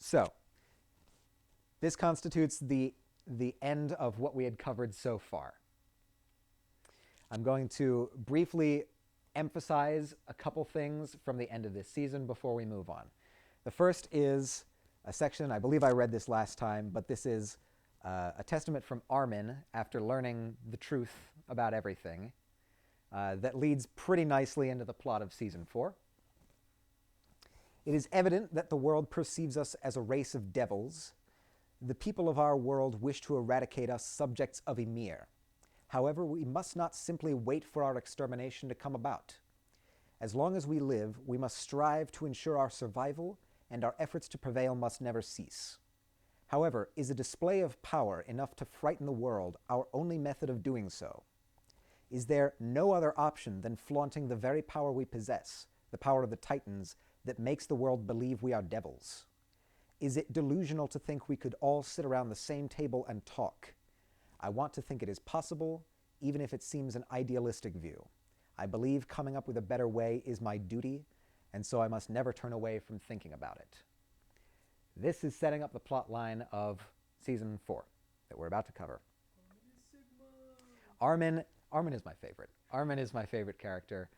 So this constitutes the end of what we had covered so far. I'm going to briefly emphasize a couple things from the end of this season before we move on. The first is a section, I believe I read this last time, but this is a testament from Armin after learning the truth about everything that leads pretty nicely into the plot of Season 4. It is evident that the world perceives us as a race of devils. The people of our world wish to eradicate us, subjects of Ymir. However, we must not simply wait for our extermination to come about. As long as we live, we must strive to ensure our survival, and our efforts to prevail must never cease. However, is a display of power enough to frighten the world our only method of doing so? Is there no other option than flaunting the very power we possess, the power of the Titans, that makes the world believe we are devils? Is it delusional to think we could all sit around the same table and talk? I want to think it is possible, even if it seems an idealistic view. I believe coming up with a better way is my duty, and so I must never turn away from thinking about it. This is setting up the plot line of Season 4 that we're about to cover. Armin is my favorite. Armin is my favorite character.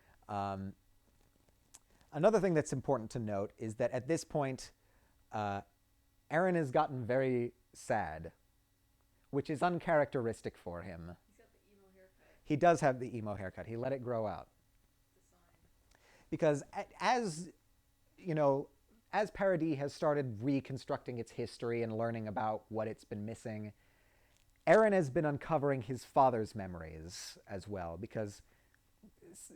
Another thing that's important to note is that at this point, Eren has gotten very sad, which is uncharacteristic for him.
He's got the emo haircut.
He does have the emo haircut. He let it grow out. Because as Paradis has started reconstructing its history and learning about what it's been missing, Eren has been uncovering his father's memories as well, because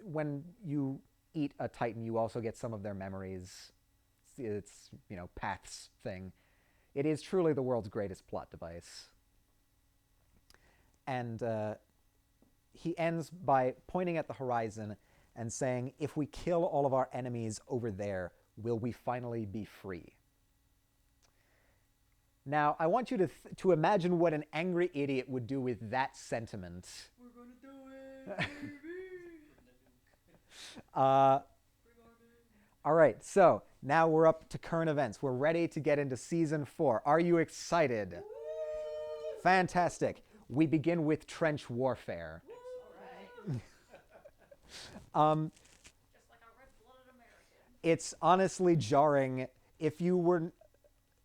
when you eat a Titan, you also get some of their memories. It's, paths thing. It is truly the world's greatest plot device. And he ends by pointing at the horizon and saying, if we kill all of our enemies over there, will we finally be free? Now, I want you to imagine what an angry idiot would do with that sentiment.
We're gonna do it, baby!
All right, so now we're up to current events. We're ready to get into Season 4. Are you excited? Woo! Fantastic. We begin with trench warfare.
Just like a red-blooded American.
It's honestly jarring. If you were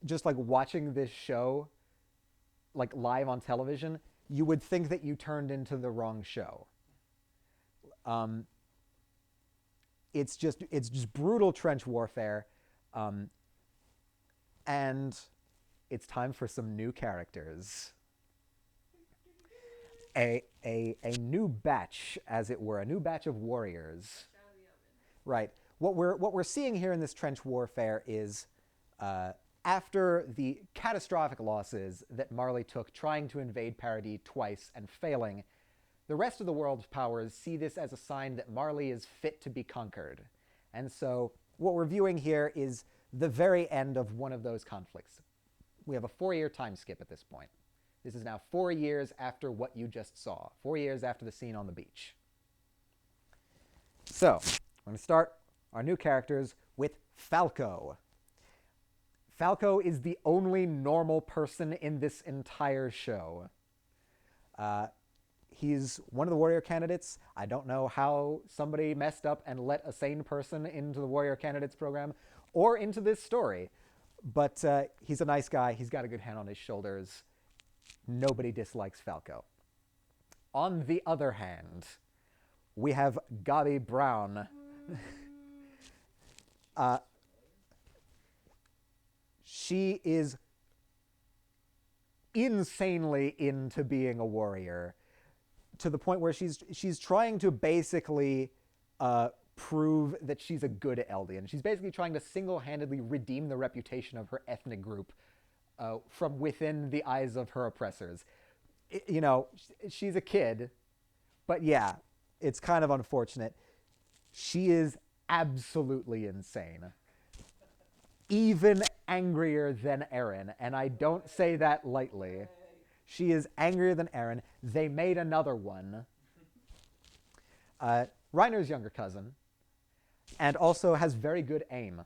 just watching this show live on television, you would think that you turned into the wrong show. It's just brutal trench warfare, and it's time for some new characters. A new batch, as it were, a new batch of warriors. Right. What we're seeing here in this trench warfare is after the catastrophic losses that Marley took trying to invade Paradis twice and failing, the rest of the world's powers see this as a sign that Marley is fit to be conquered. And so what we're viewing here is the very end of one of those conflicts. We have a 4-year time skip at this point. This is now 4 years after what you just saw, 4 years after the scene on the beach. So, I'm going to start our new characters with Falco. Falco is the only normal person in this entire show. He's one of the warrior candidates. I don't know how somebody messed up and let a sane person into the warrior candidates program or into this story. But he's a nice guy. He's got a good hand on his shoulders. Nobody dislikes Falco. On the other hand, we have Gabi Brown. She is insanely into being a warrior, to the point where she's trying to basically prove that she's a good Eldian. She's basically trying to single-handedly redeem the reputation of her ethnic group from within the eyes of her oppressors. You know, she's a kid, but yeah, it's kind of unfortunate. She is absolutely insane. Even angrier than Eren, and I don't say that lightly. She is angrier than Eren. They made another one. Reiner's younger cousin, and also has very good aim.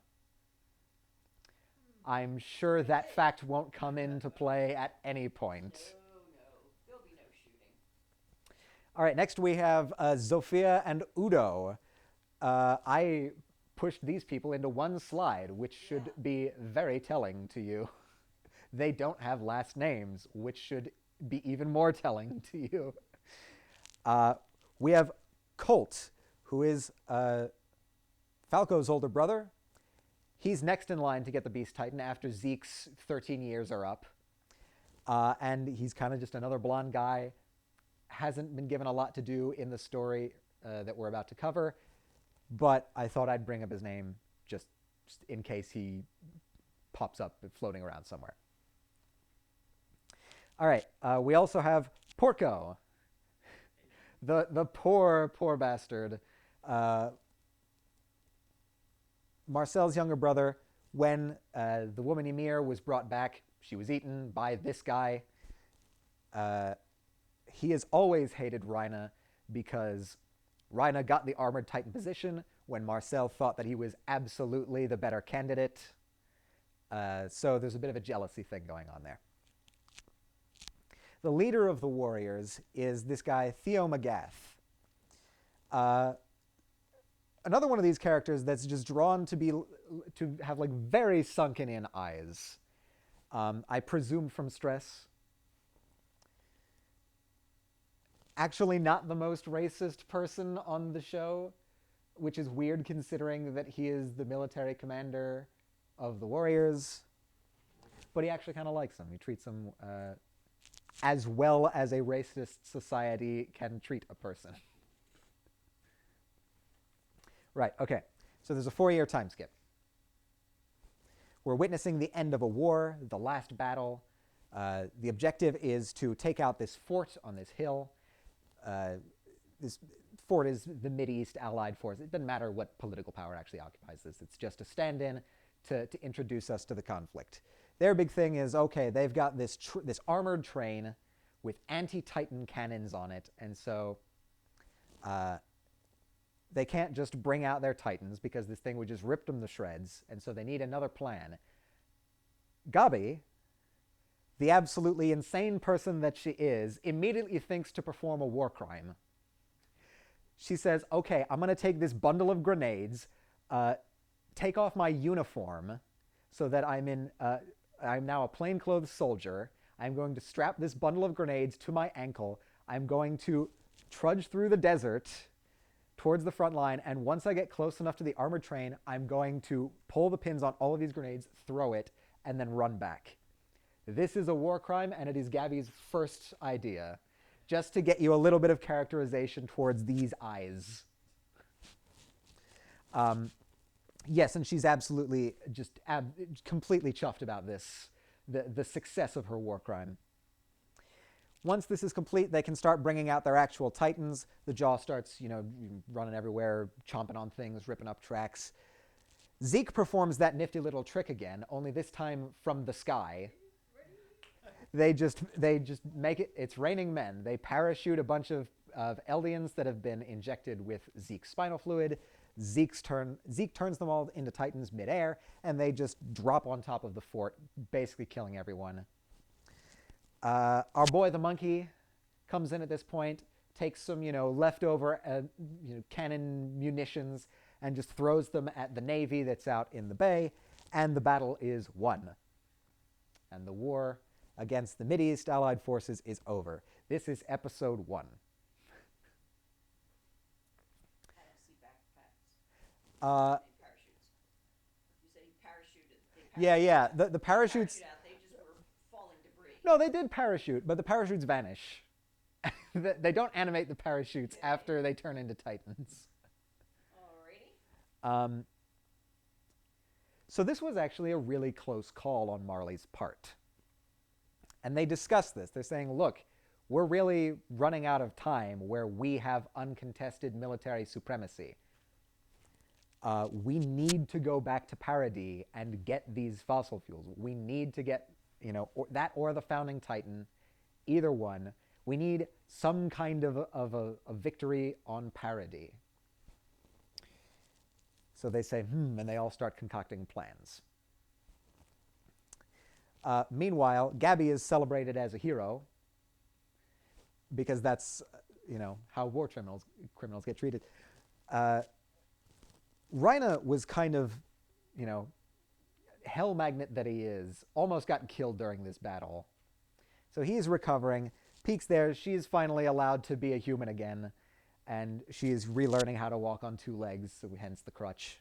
I'm sure that fact won't come into play at any point.
No, there'll be no shooting.
All right, next we have Zofia and Udo. I pushed these people into one slide, which should be very telling to you. They don't have last names, which should be even more telling to you. We have Colt, who is Falco's older brother. He's next in line to get the Beast Titan after Zeke's 13 years are up. And he's kind of just another blonde guy. Hasn't been given a lot to do in the story that we're about to cover. But I thought I'd bring up his name just in case he pops up floating around somewhere. All right, we also have Porco, the poor bastard. Marcel's younger brother. When the woman Ymir was brought back, she was eaten by this guy. He has always hated Reina because Reina got the Armored Titan position when Marcel thought that he was absolutely the better candidate. So there's a bit of a jealousy thing going on there. The leader of the warriors is this guy, Theo Magath. Another one of these characters that's just drawn to have like very sunken in eyes. I presume from stress. Actually not the most racist person on the show, which is weird considering that he is the military commander of the warriors. But he actually kind of likes them. He treats them as well as a racist society can treat a person. Right, okay. So there's a 4-year time skip. We're witnessing the end of a war, the last battle. The objective is to take out this fort on this hill. This fort is the Mideast allied force. It doesn't matter what political power actually occupies this. It's just a stand-in to introduce us to the conflict. Their big thing is, okay, they've got this armored train with anti-Titan cannons on it, and so they can't just bring out their Titans because this thing would just rip them to shreds, and so they need another plan. Gabi, the absolutely insane person that she is, immediately thinks to perform a war crime. She says, okay, I'm going to take this bundle of grenades, take off my uniform so that I'm now a plainclothes soldier. I'm going to strap this bundle of grenades to my ankle. I'm going to trudge through the desert towards the front line, and once I get close enough to the armored train, I'm going to pull the pins on all of these grenades, throw it, and then run back. This is a war crime, and it is Gabi's first idea, just to get you a little bit of characterization towards these eyes. Yes, and she's absolutely just completely chuffed about this, the success of her war crime. Once this is complete, they can start bringing out their actual Titans. The Jaw starts, running everywhere, chomping on things, ripping up tracks. Zeke performs that nifty little trick again, only this time from the sky. They just make it, it's raining men. They parachute a bunch of Eldians that have been injected with Zeke's spinal fluid. Zeke turns them all into Titans midair, and they just drop on top of the fort, basically killing everyone. Our boy the monkey comes in at this point, takes some, leftover cannon munitions, and just throws them at the Navy that's out in the bay, and the battle is won. And the war against the Mideast Allied forces is over. This is episode 1.
I don't see backpacks.
Uh,
Parachutes. You said he parachuted.
yeah. The parachutes.
Parachute out. They just were falling debris.
No, they did parachute, but the parachutes vanish. They don't animate the parachutes after they turn into Titans.
Alrighty.
So this was actually a really close call on Marley's part. And they discuss this. They're saying, look, we're really running out of time where we have uncontested military supremacy. We need to go back to Paradis and get these fossil fuels. We need to get, that or the founding Titan, either one. We need some kind of a victory on Paradis. So they say, and they all start concocting plans. Meanwhile, Gabby is celebrated as a hero because that's, how war criminals get treated. Rhina was kind of, hell magnet that he is, almost got killed during this battle. So he's recovering. Peek's there. She's finally allowed to be a human again. And she is relearning how to walk on 2 legs, so hence the crutch.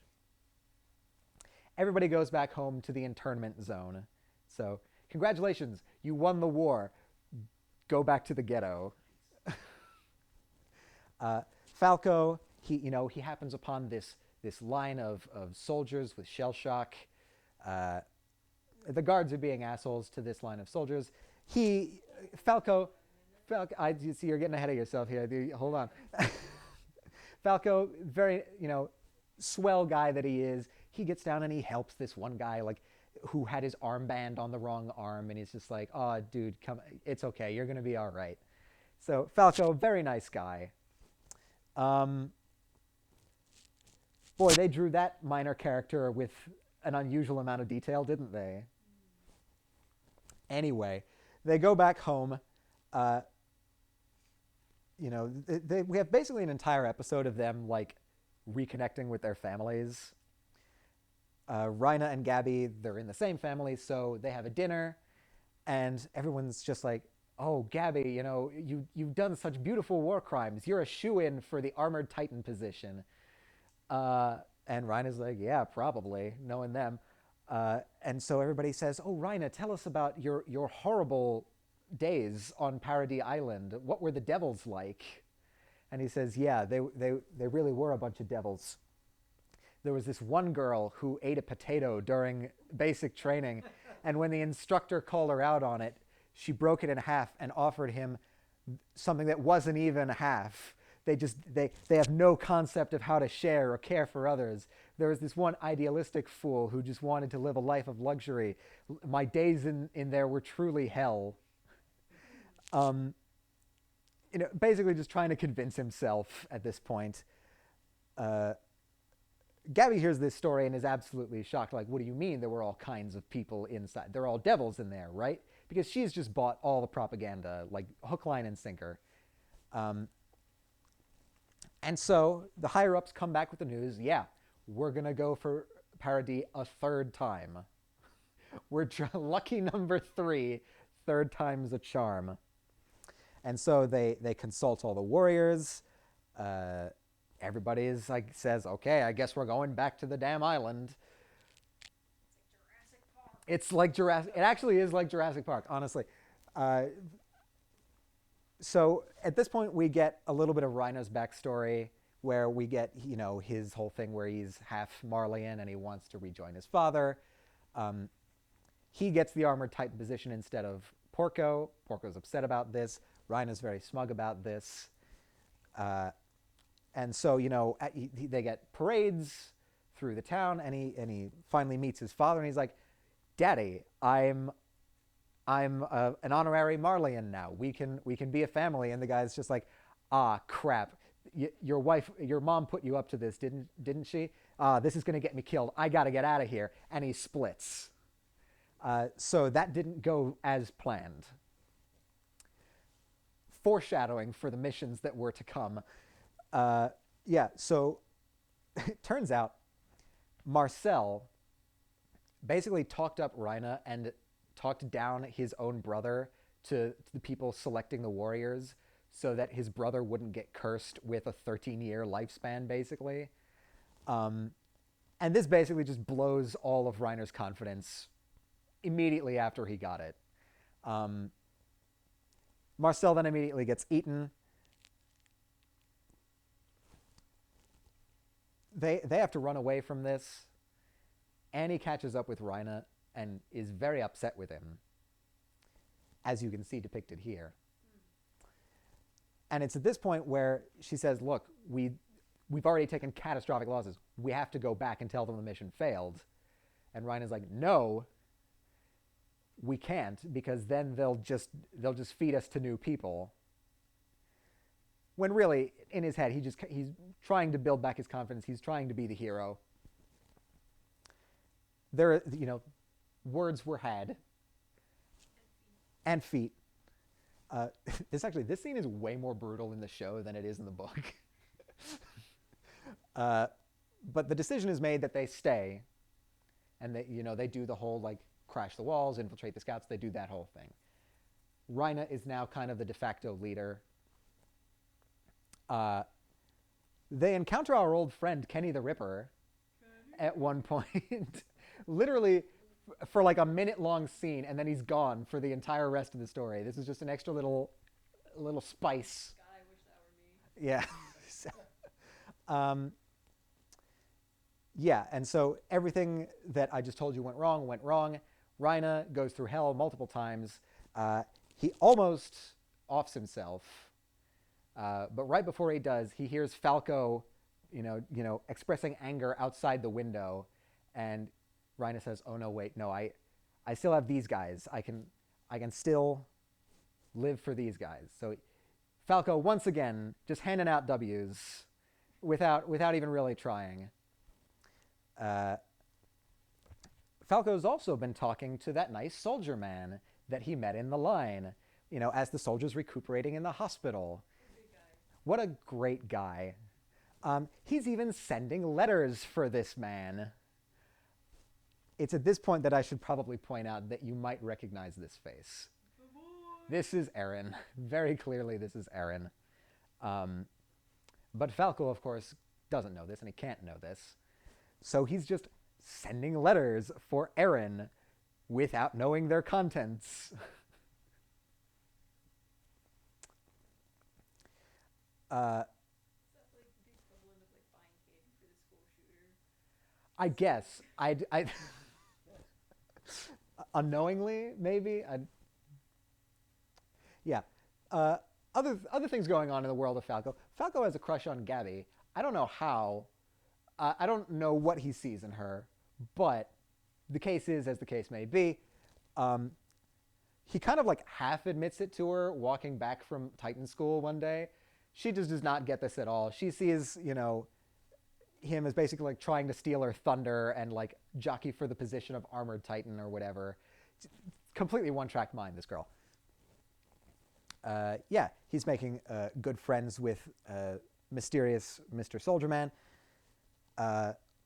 Everybody goes back home to the internment zone. So, congratulations, you won the war. Go back to the ghetto. Falco, he happens upon this line of soldiers with shell shock. The guards are being assholes to this line of soldiers. Falco, I see you're getting ahead of yourself here. Hold on. Falco, very, swell guy that he is, he gets down and he helps this one guy, who had his armband on the wrong arm, and he's just like, oh, dude, come, it's okay, you're going to be all right. So, Falco, very nice guy. Boy, they drew that minor character with an unusual amount of detail, didn't they? Anyway, they go back home. We have basically an entire episode of them, reconnecting with their families. Rhina and Gabby, they're in the same family, so they have a dinner, and everyone's just like, oh, Gabby, you've done such beautiful war crimes. You're a shoo-in for the Armored Titan position. And Rhina's like, yeah, probably, knowing them. And so everybody says, oh, Rhina, tell us about your horrible days on Paradis Island. What were the devils like? And he says, yeah, they really were a bunch of devils. There was this one girl who ate a potato during basic training, and when the instructor called her out on it, she broke it in half and offered him something that wasn't even half. They have no concept of how to share or care for others. There was this one idealistic fool who just wanted to live a life of luxury. My days in there were truly hell. Basically just trying to convince himself at this point. Gabby hears this story and is absolutely shocked. Like, what do you mean there were all kinds of people inside? They're all devils in there, right? Because she's just bought all the propaganda, like hook, line, and sinker. And so the higher-ups come back with the news, yeah, we're going to go for Paradis a 3rd time. We're lucky number 3, 3rd time's a charm. And so they consult all the warriors. Everybody says, okay, I guess we're going back to the damn island. It's like Jurassic. It actually is like Jurassic Park, honestly. So at this point, we get a little bit of Rhino's backstory, where we get, his whole thing where he's half Marleyan and he wants to rejoin his father. He gets the Armored Titan position instead of Porco. Porco's upset about this. Rhino's very smug about this. And so, they get parades through the town, and he finally meets his father, and he's like, Daddy, I'm an honorary Marleyan now. We can be a family. And the guy's just like, ah, crap. your mom put you up to this, didn't she? This is going to get me killed. I got to get out of here. And he splits. So that didn't go as planned. Foreshadowing for the missions that were to come. Yeah, so it turns out Marcel basically talked up Rhina and talked down his own brother to the people selecting the warriors so that his brother wouldn't get cursed with a 13-year lifespan, basically. And this basically just blows all of Reiner's confidence immediately after he got it. Marcel then immediately gets eaten. They have to run away from this. Annie catches up with Reina and is very upset with him, as you can see depicted here. And it's at this point where she says, look, we've already taken catastrophic losses. We have to go back and tell them the mission failed. And Reina's like, no, we can't, because then they'll just feed us to new people. When really, in his head, he's trying to build back his confidence. He's trying to be the hero. There, words were had. And feet. This scene is way more brutal in the show than it is in the book. But the decision is made that they stay, and they do the whole crash the walls, infiltrate the scouts. They do that whole thing. Reina is now kind of the de facto leader. They encounter our old friend Kenny the Ripper at one point, literally for a minute-long scene, and then he's gone for the entire rest of the story. This is just an extra little spice.
God, I wish that were me.
Yeah. Yeah, and so everything that I just told you went wrong. Reina goes through hell multiple times. He almost offs himself, but right before he does, he hears Falco, expressing anger outside the window, and Reina says, "Oh no, wait, no, I still have these guys. I can still live for these guys." So Falco once again just handing out W's without even really trying. Falco's also been talking to that nice soldier man that he met in the line, as the soldier's recuperating in the hospital. What a great guy. He's even sending letters for this man. It's at this point that I should probably point out that you might recognize this face. This is Aaron. Very clearly, this is Aaron. But Falco, of course, doesn't know this, and he can't know this. So he's just sending letters for Aaron without knowing their contents. I guess. I unknowingly, maybe. Yeah. Other things going on in the world of Falco. Falco has a crush on Gabby. I don't know how. I don't know what he sees in her, but the case is as the case may be. He kind of half admits it to her walking back from Titan school one day. She just does not get this at all. She sees, him as basically trying to steal her thunder and jockey for the position of armored Titan or whatever. It's completely one-track mind, this girl. Yeah, he's making good friends with mysterious Mr. Soldier Man.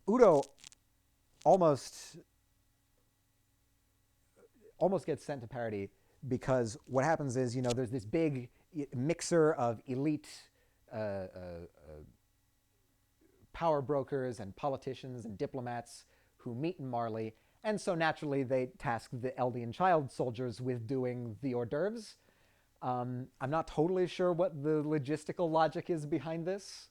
Udo almost gets sent to Parody because what happens is, there's this big mixer of elite power brokers and politicians and diplomats who meet in Marley, and so naturally they task the Eldian child soldiers with doing the hors d'oeuvres. I'm not totally sure what the logistical logic is behind this.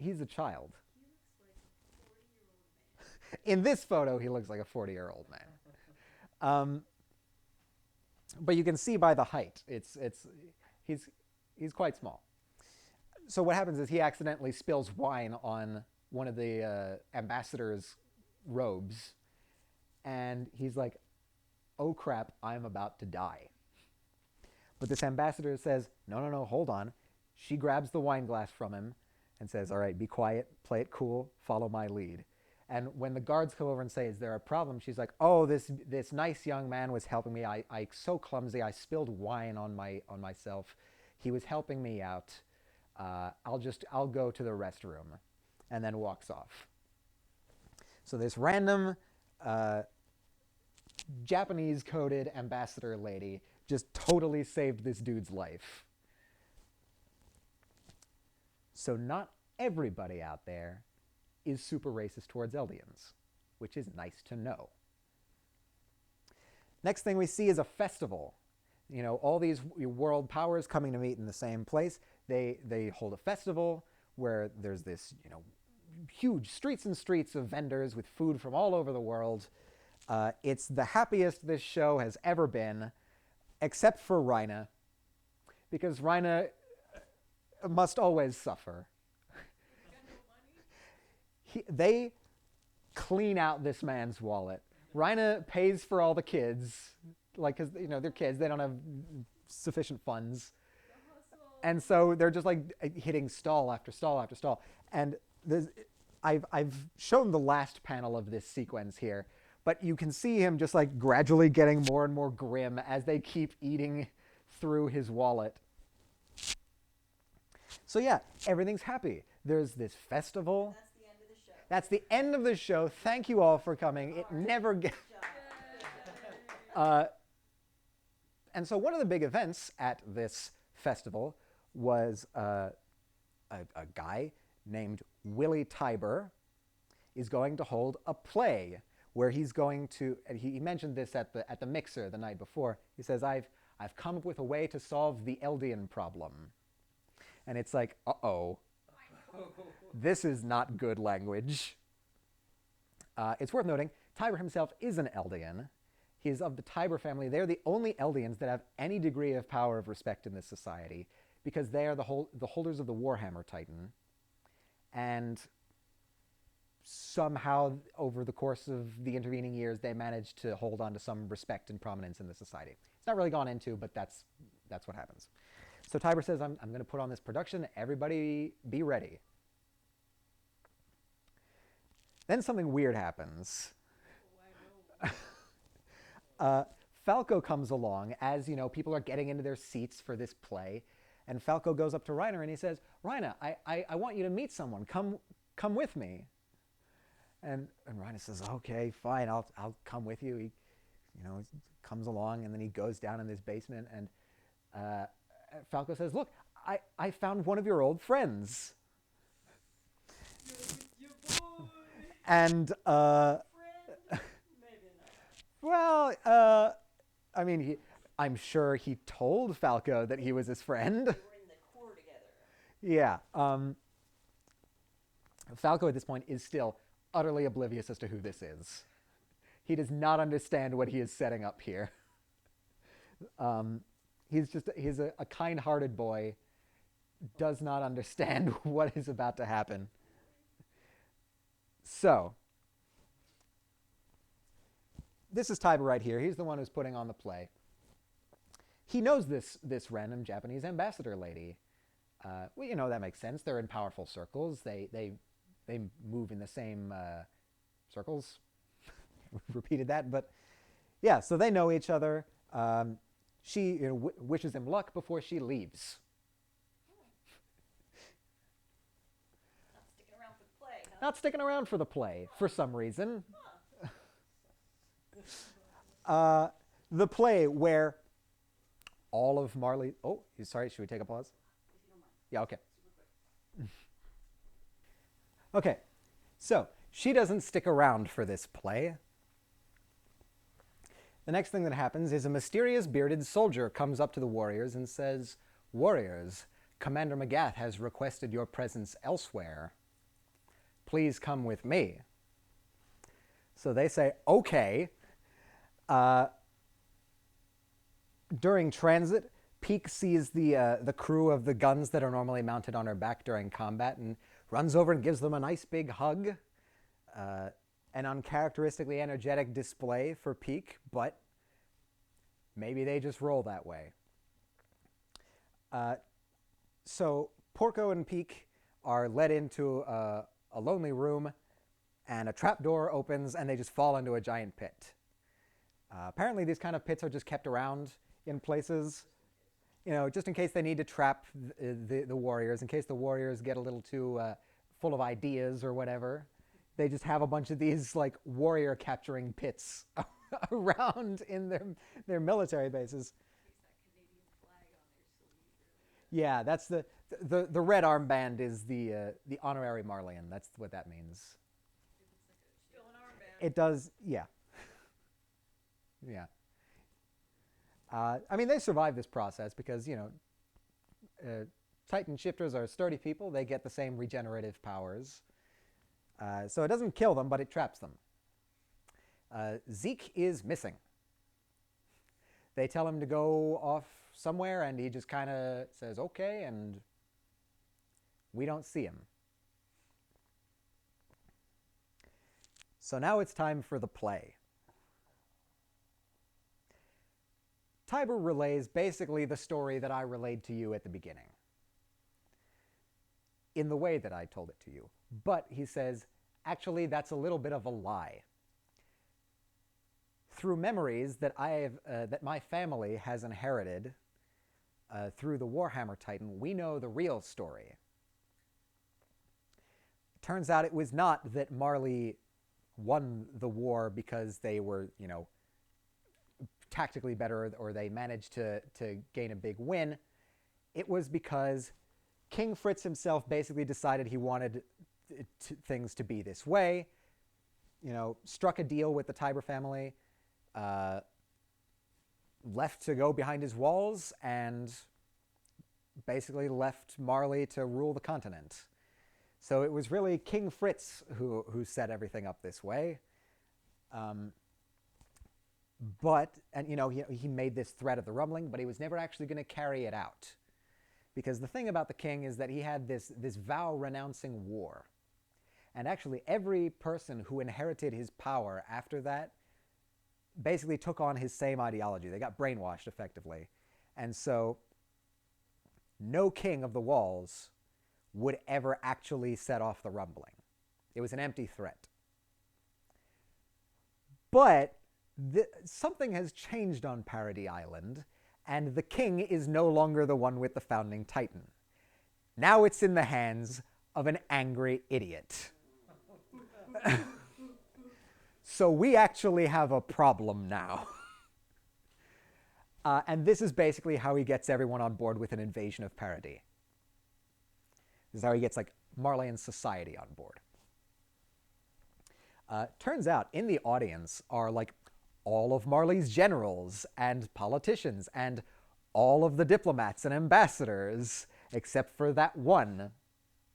He's a child. In this photo, he looks like a 40-year-old man. But you can see by the height, he's quite small. So what happens is he accidentally spills wine on one of the ambassador's robes, and he's like, "Oh crap, I'm about to die." But this ambassador says, no, no, no, hold on. She grabs the wine glass from him and says, all right, be quiet, play it cool, follow my lead. And when the guards come over and say, is there a problem? She's like, oh, this nice young man was helping me. I so clumsy. I spilled wine on myself. He was helping me out. I'll go to the restroom, and then walks off. So this random Japanese coded ambassador lady just totally saved this dude's life. So not everybody out there is super racist towards Eldians, which is nice to know. Next thing we see is a festival. You know, all these world powers coming to meet in the same place. They hold a festival where there's this, you know, huge streets and streets of vendors with food from all over the world. It's the happiest this show has ever been, except for Rhina, because Rhina must always suffer. They clean out this man's wallet. Rhina pays for all the kids, like, because, you know, they're kids, they don't have sufficient funds. And so they're just like hitting stall after stall after stall. And I've shown the last panel of this sequence here, but you can see him just like gradually getting more and more grim as they keep eating through his wallet. So yeah, everything's happy. There's this festival.
That's the end of the show.
That's the end of the show. Thank you all for coming. It never gets... And so one of the big events at this festival was a guy named Willie Tiber is going to hold a play where he's going to, and he mentioned this at the mixer the night before. He says, I've come up with a way to solve the Eldian problem. And it's like, uh-oh, this is not good language. It's worth noting, Tiber himself is an Eldian. He's of the Tiber family. They're the only Eldians that have any degree of power of respect in this society because they are the holders of the Warhammer Titan. And somehow, over the course of the intervening years, they managed to hold on to some respect and prominence in the society. It's not really gone into, but that's what happens. So Tiber says, I'm going to put on this production. Everybody be ready. Then something weird happens. Falco comes along as, you know, people are getting into their seats for this play. And Falco goes up to Reiner and he says, Reiner, I want you to meet someone. Come with me. And Reiner says, okay, fine, I'll come with you. He, you know, comes along and then he goes down in this basement and Falco says, look, I found one of your old friends.
Your boy.
And,
Friend? Maybe not.
well, I mean, I'm sure he told Falco that he was his friend.
We're in the Corps together.
Yeah. Falco at this point is still utterly oblivious as to who this is. He does not understand what he is setting up here. He's a kind-hearted boy, does not understand what is about to happen. So, this is Tiber right here. He's the one who's putting on the play. He knows this random Japanese ambassador lady. Well, you know, that makes sense. They're in powerful circles. They move in the same circles. Repeated that, but yeah, so they know each other. She wishes him luck before she leaves.
Not sticking around for the play, huh?
Not sticking around for the play for some reason. The play where all of Marley... Oh, sorry, should we take a pause?
If you don't mind.
Yeah, okay.
Super quick.
Okay, so she doesn't stick around for this play. The next thing that happens is a mysterious bearded soldier comes up to the warriors and says, Warriors, Commander Magath has requested your presence elsewhere. Please come with me. So they say, okay. During transit, Peak sees the crew of the guns that are normally mounted on her back during combat and runs over and gives them a nice big hug. An uncharacteristically energetic display for Peak, but maybe they just roll that way. Uh, so Porco and Peak are led into a lonely room, and a trapdoor opens, and they just fall into a giant pit. Apparently, these kind of pits are just kept around in places, just in case they need to trap the warriors, in case the warriors get a little too full of ideas or whatever. They just have a bunch of these like warrior capturing pits around in their military bases.
Case that Canadian flag on their sleeve.
Yeah, that's the red armband is the honorary Marleyan. That's what that means.
Still an armband.
It does, yeah, yeah. I mean, they survive this process because Titan shifters are sturdy people. They get the same regenerative powers, so it doesn't kill them, but it traps them. Zeke is missing. They tell him to go off somewhere, and he just kind of says, okay, and we don't see him. So now it's time for the play. Tiber relays basically the story that I relayed to you at the beginning, in the way that I told it to you. But he says, actually, that's a little bit of a lie. Through memories that that my family has inherited through the Warhammer Titan, we know the real story. It turns out it was not that Marley won the war because they were, tactically better or they managed to gain a big win. It was because King Fritz himself basically decided he wanted things to be this way, struck a deal with the Tiber family, left to go behind his walls, and basically left Marley to rule the continent. So it was really King Fritz who set everything up this way. He made this threat of the rumbling, but he was never actually going to carry it out. Because the thing about the king is that he had this vow-renouncing war. And actually every person who inherited his power after that basically took on his same ideology. They got brainwashed effectively. And so no king of the walls would ever actually set off the rumbling. It was an empty threat. But something has changed on Paradis Island, and the king is no longer the one with the founding Titan. Now it's in the hands of an angry idiot. So we actually have a problem now. And this is basically how he gets everyone on board with an invasion of Paradis. This is how he gets Marleyan society on board. Turns out in the audience are all of Marley's generals and politicians and all of the diplomats and ambassadors, except for that one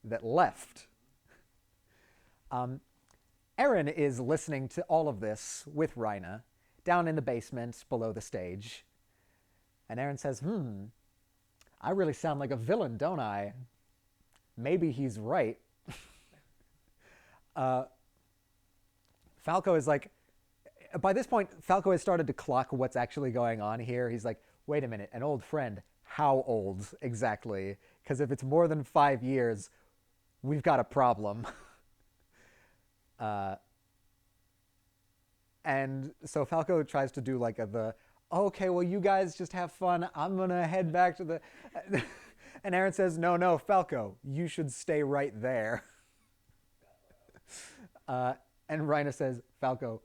that left. Aaron is listening to all of this with Rhina down in the basement below the stage. And Aaron says, I really sound like a villain, don't I? Maybe he's right. Falco is by this point, Falco has started to clock what's actually going on here. He's like, wait a minute, an old friend. How old exactly? Because if it's more than 5 years, we've got a problem. And so Falco tries to do okay, well, you guys just have fun. I'm going to head back to the... And Aaron says, no, Falco, you should stay right there. And Rhina says, Falco,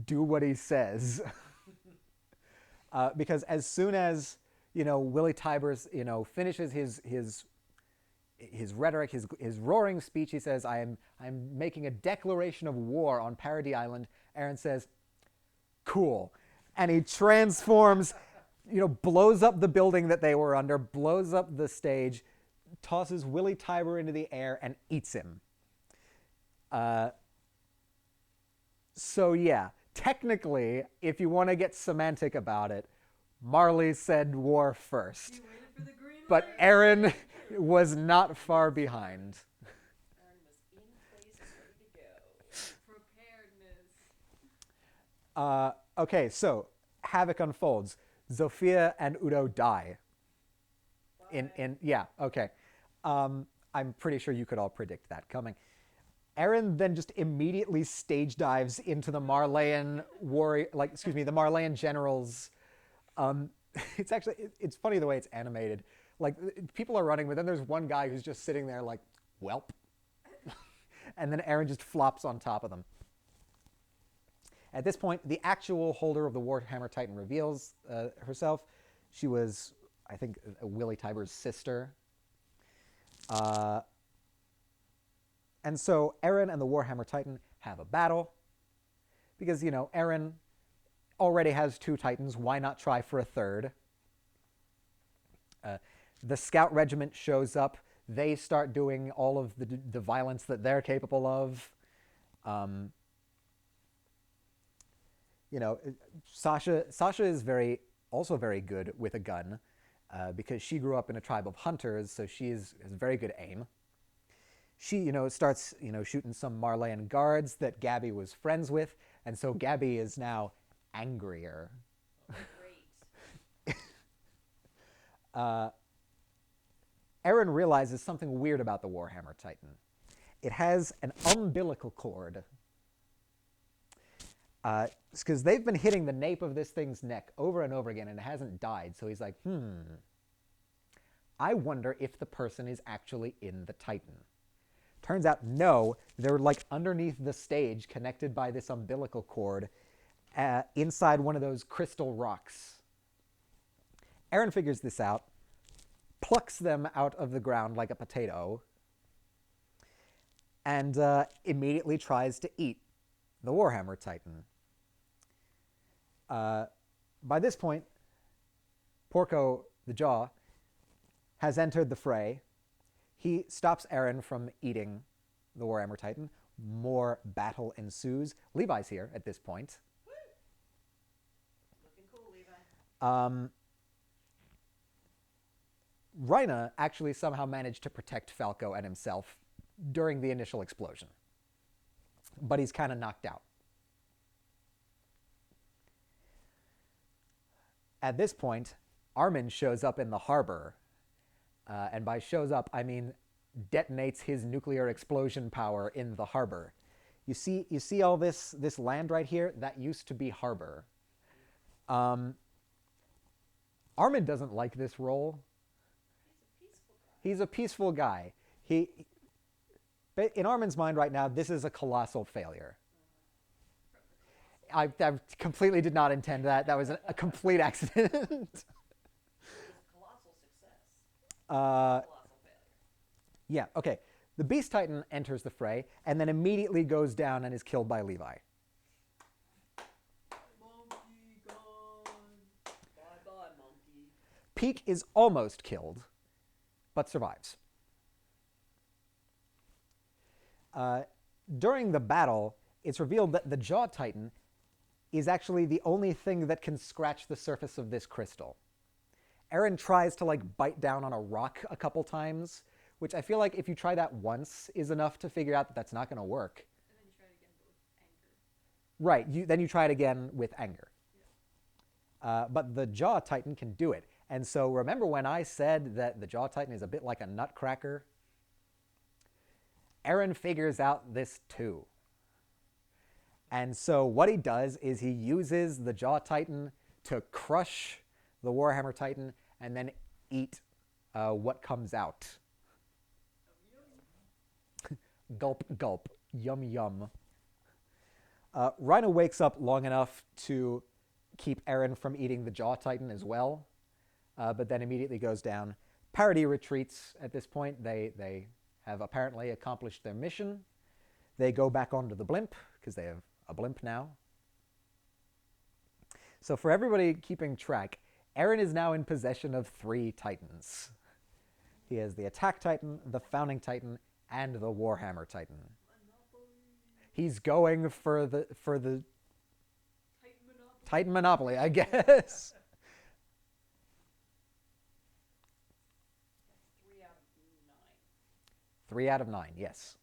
do what he says. Because as soon as, Willie Tybers, finishes his rhetoric, his roaring speech, he says, I'm making a declaration of war on Paradis Island. Aaron says, cool. And he transforms, blows up the building that they were under, blows up the stage, tosses Willie Tiber into the air, and eats him. So yeah, technically, if you want to get semantic about it, Marley said war first.
You waited for the green
But
light.
Aaron was not far behind.
Aaron was in place and ready to go.
Preparedness.
Okay, so Havoc unfolds. Zofia and Udo die.
Wow.
Yeah, okay. I'm pretty sure you could all predict that coming. Aaron then just immediately stage dives into the Marleyan warrior, like excuse me, the Marleyan generals. Um, it's funny the way it's animated. Like people are running, but then there's one guy who's just sitting there like, "Welp," and then Aaron just flops on top of them. At this point, the actual holder of the Warhammer Titan reveals herself. She was, I think, Willie Tiber's sister. And so Aaron and the Warhammer Titan have a battle because, you know, Aaron already has 2 Titans. Why not try for a third? The Scout Regiment shows up. They start doing all of the violence that they're capable of. You know, Sasha is also very good with a gun because she grew up in a tribe of hunters, so she has very good aim. She, you know, starts, you know, shooting some Marleyan guards that Gabby was friends with, and so Gabby is now angrier.
Great.
Aaron realizes something weird about the Warhammer Titan. It has an umbilical cord. Because they've been hitting the nape of this thing's neck over and over again, and it hasn't died. So he's like, I wonder if the person is actually in the Titan. Turns out, no, they're like underneath the stage, connected by this umbilical cord, inside one of those crystal rocks. Aaron figures this out, plucks them out of the ground like a potato, and immediately tries to eat the Warhammer Titan. By this point, Porco the Jaw has entered the fray. He stops Aaron from eating the Warhammer Titan. More battle ensues. Levi's here at this point.
Woo! Looking cool, Levi.
Rhina actually somehow managed to protect Falco and himself during the initial explosion. But he's kind of knocked out. At this point, Armin shows up in the harbor. And by shows up, I mean detonates his nuclear explosion power in the harbor. You see all this land right here? That used to be harbor. Armin doesn't like this role. He's a peaceful guy. In Armin's mind right now, this is a colossal failure. I completely did not intend that. That was a complete accident.
Colossal success.
Colossal
failure.
Yeah, okay. The Beast Titan enters the fray and then immediately goes down and is killed by Levi.
Monkey gone. Bye-bye, monkey.
Peak is almost killed, but survives. During the battle, it's revealed that the Jaw Titan is actually the only thing that can scratch the surface of this crystal. Aaron tries to like bite down on a rock a couple times, which I feel like if you try that once is enough to figure out that that's not going to work.
And then you try it again with anger.
Right, then you try it again with anger. Yeah. But the Jaw Titan can do it. And so remember when I said that the Jaw Titan is a bit like a nutcracker? Aaron figures out this too. And so what he does is he uses the Jaw Titan to crush the Warhammer Titan and then eat what comes out. Gulp, gulp, yum, yum. Rhino wakes up long enough to keep Aaron from eating the Jaw Titan as well, but then immediately goes down. Parody retreats at this point. They have apparently accomplished their mission. They go back onto the blimp because they have a blimp now. So for everybody keeping track, Aaron is now in possession of 3 Titans. He has the Attack Titan, the Founding Titan, and the Warhammer Titan. He's going for the Titan Monopoly, I guess.
3 out of 9.
3 out of 9, yes.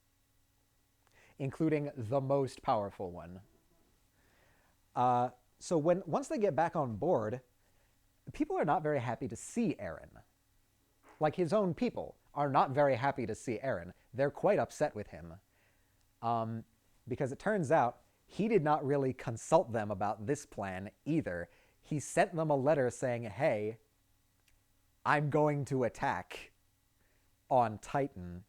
Including the most powerful one. So once they get back on board, people are not very happy to see Aaron. like his own people, are not very happy to see Eren. They're quite upset with him. Because it turns out he did not really consult them about this plan either. He sent them a letter saying, hey, I'm going to attack on Titan.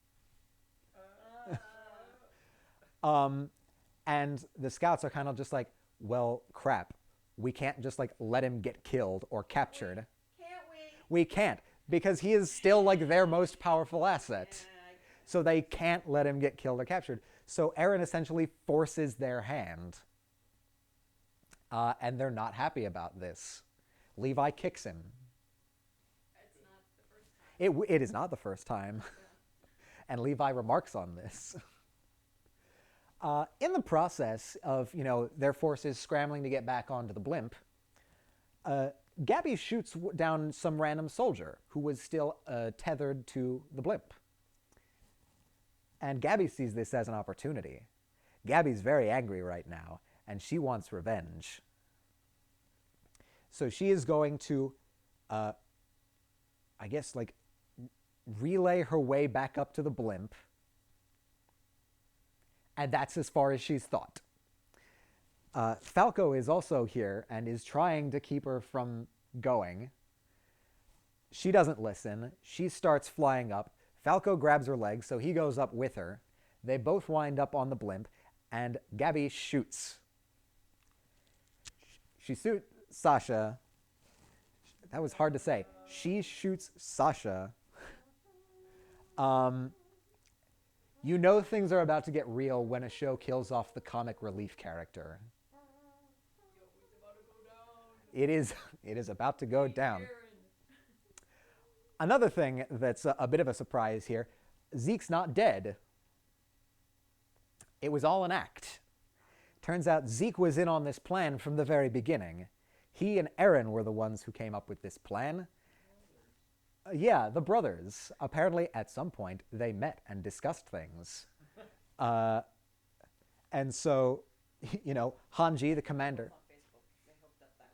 And the scouts are kind of just like, well, crap. We can't just like let him get killed or captured.
Can't
We can't, because he is still like their most powerful asset. So they can't let him get killed or captured. So Eren essentially forces their hand. And they're not happy about this. Levi kicks him.
It's not the first time.
It is not the first time. And Levi remarks on this. In the process of, their forces scrambling to get back onto the blimp, Gabby shoots down some random soldier who was still tethered to the blimp. And Gabby sees this as an opportunity. Gabby's very angry right now, and she wants revenge. So she is going to, relay her way back up to the blimp. And that's as far as she's thought. Falco is also here and is trying to keep her from going. She doesn't listen. She starts flying up. Falco grabs her leg, so he goes up with her. They both wind up on the blimp, and Gabby shoots. She shoots Sasha. That was hard to say. She shoots Sasha. You know things are about to get real when a show kills off the comic relief character. It is about to go down. Another thing that's a bit of a surprise here, Zeke's not dead. It was all an act. Turns out Zeke was in on this plan from the very beginning. He and Eren were the ones who came up with this plan. Yeah, the brothers. Apparently, at some point, they met and discussed things. And so, Hanji, the commander.
On Facebook. They hooked up that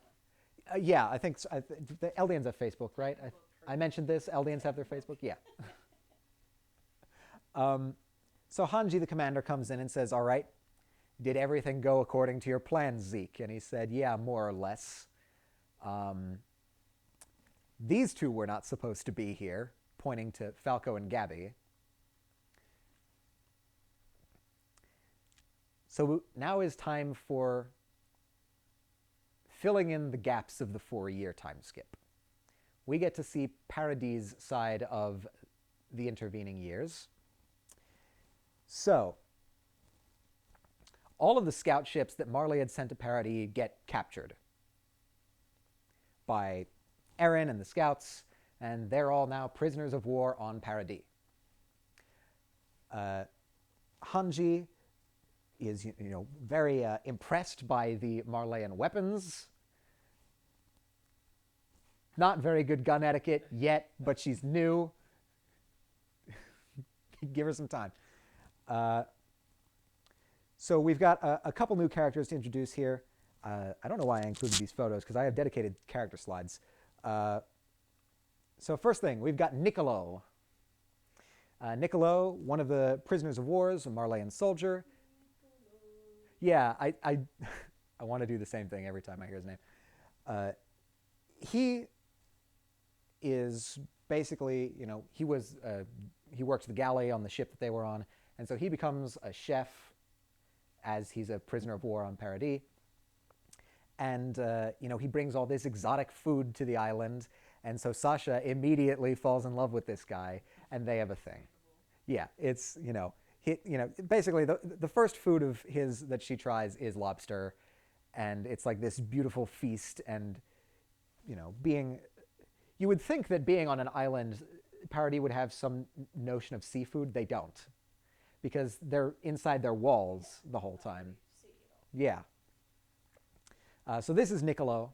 one.
Yeah, I think so. The Eldians have Facebook, right? I mentioned this. Eldians have their Facebook? Yeah. So Hanji, the commander, comes in and says, all right, did everything go according to your plan, Zeke? And he said, yeah, more or less. These two were not supposed to be here, pointing to Falco and Gabby. So now is time for filling in the gaps of the 4-year time skip. We get to see Paradis' side of the intervening years. So, all of the scout ships that Marley had sent to Paradis get captured by Eren and the scouts, and they're all now prisoners of war on Paradis. Hanji is, very impressed by the Marleyan weapons. Not very good gun etiquette yet, but she's new. Give her some time. So we've got a couple new characters to introduce here. I don't know why I included these photos, because I have dedicated character slides. So first thing, we've got Niccolo. Niccolo, one of the prisoners of wars, a Marleyan soldier. Yeah, I want to do the same thing every time I hear his name. He is basically, he worked the galley on the ship that they were on, and so he becomes a chef as he's a prisoner of war on Paradis. And, he brings all this exotic food to the island, and so Sasha immediately falls in love with this guy, and they have a thing. Yeah, it's, basically the first food of his that she tries is lobster, and it's like this beautiful feast, and, you would think that being on an island, Paradis would have some notion of seafood. They don't, because they're inside their walls the whole time. Yeah. So this is Niccolo.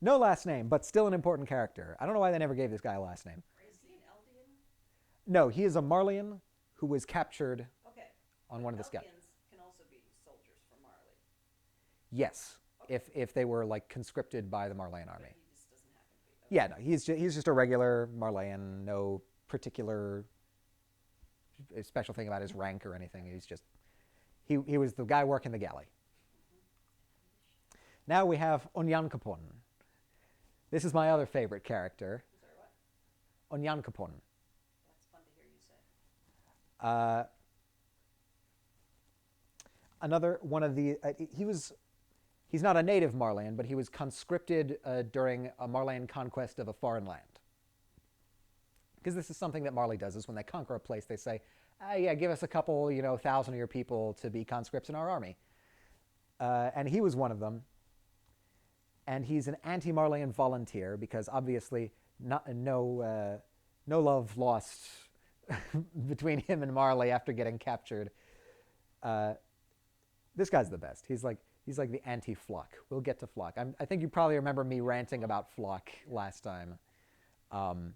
No last name, but still an important character. I don't know why they never gave this guy a last name.
Is he an Eldian?
No, he is a Marleyan who was captured
Okay.
on one of the scouts.
Eldians can also be soldiers for Marley.
Yes, if they were like conscripted by the Marleyan army.
But he just doesn't happen to be.
Yeah, no, he's just a regular Marleyan. No particular special thing about his rank or anything. He's just he was the guy working the galley. Now we have Onyankopon. This is my other favorite character.
I'm sorry, what?
Onyankopon.
That's fun to hear you say.
Uh, Another one of the he's not a native Marleyan, but he was conscripted during a Marleyan conquest of a foreign land. Because this is something that Marley does, is when they conquer a place, they say, yeah, give us a couple, 1,000 of your people to be conscripts in our army. And he was one of them. And he's an anti-Marleyan volunteer because obviously no love lost between him and Marley after getting captured. This guy's the best. He's like the anti-Flock. We'll get to Flock. I think you probably remember me ranting about Flock last time. And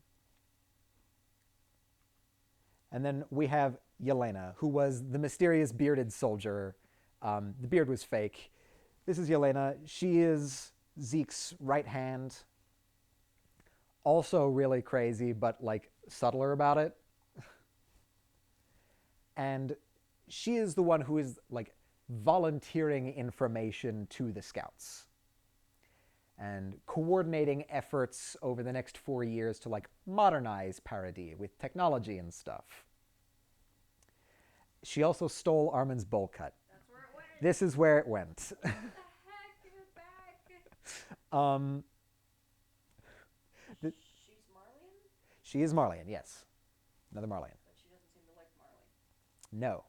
then we have Yelena, who was the mysterious bearded soldier. The beard was fake. This is Yelena. She is Zeke's right hand. Also really crazy, but like subtler about it. And she is the one who is like volunteering information to the scouts and coordinating efforts over the next 4 years to like modernize Paradis with technology and stuff. She also stole Armin's bowl cut.
That's where it went.
This is where it went.
What the heck? Give it back.
She's Marleyan,
She is Marleyan, yes. Another Marleyan.
but she doesn't seem to like Marley.
No.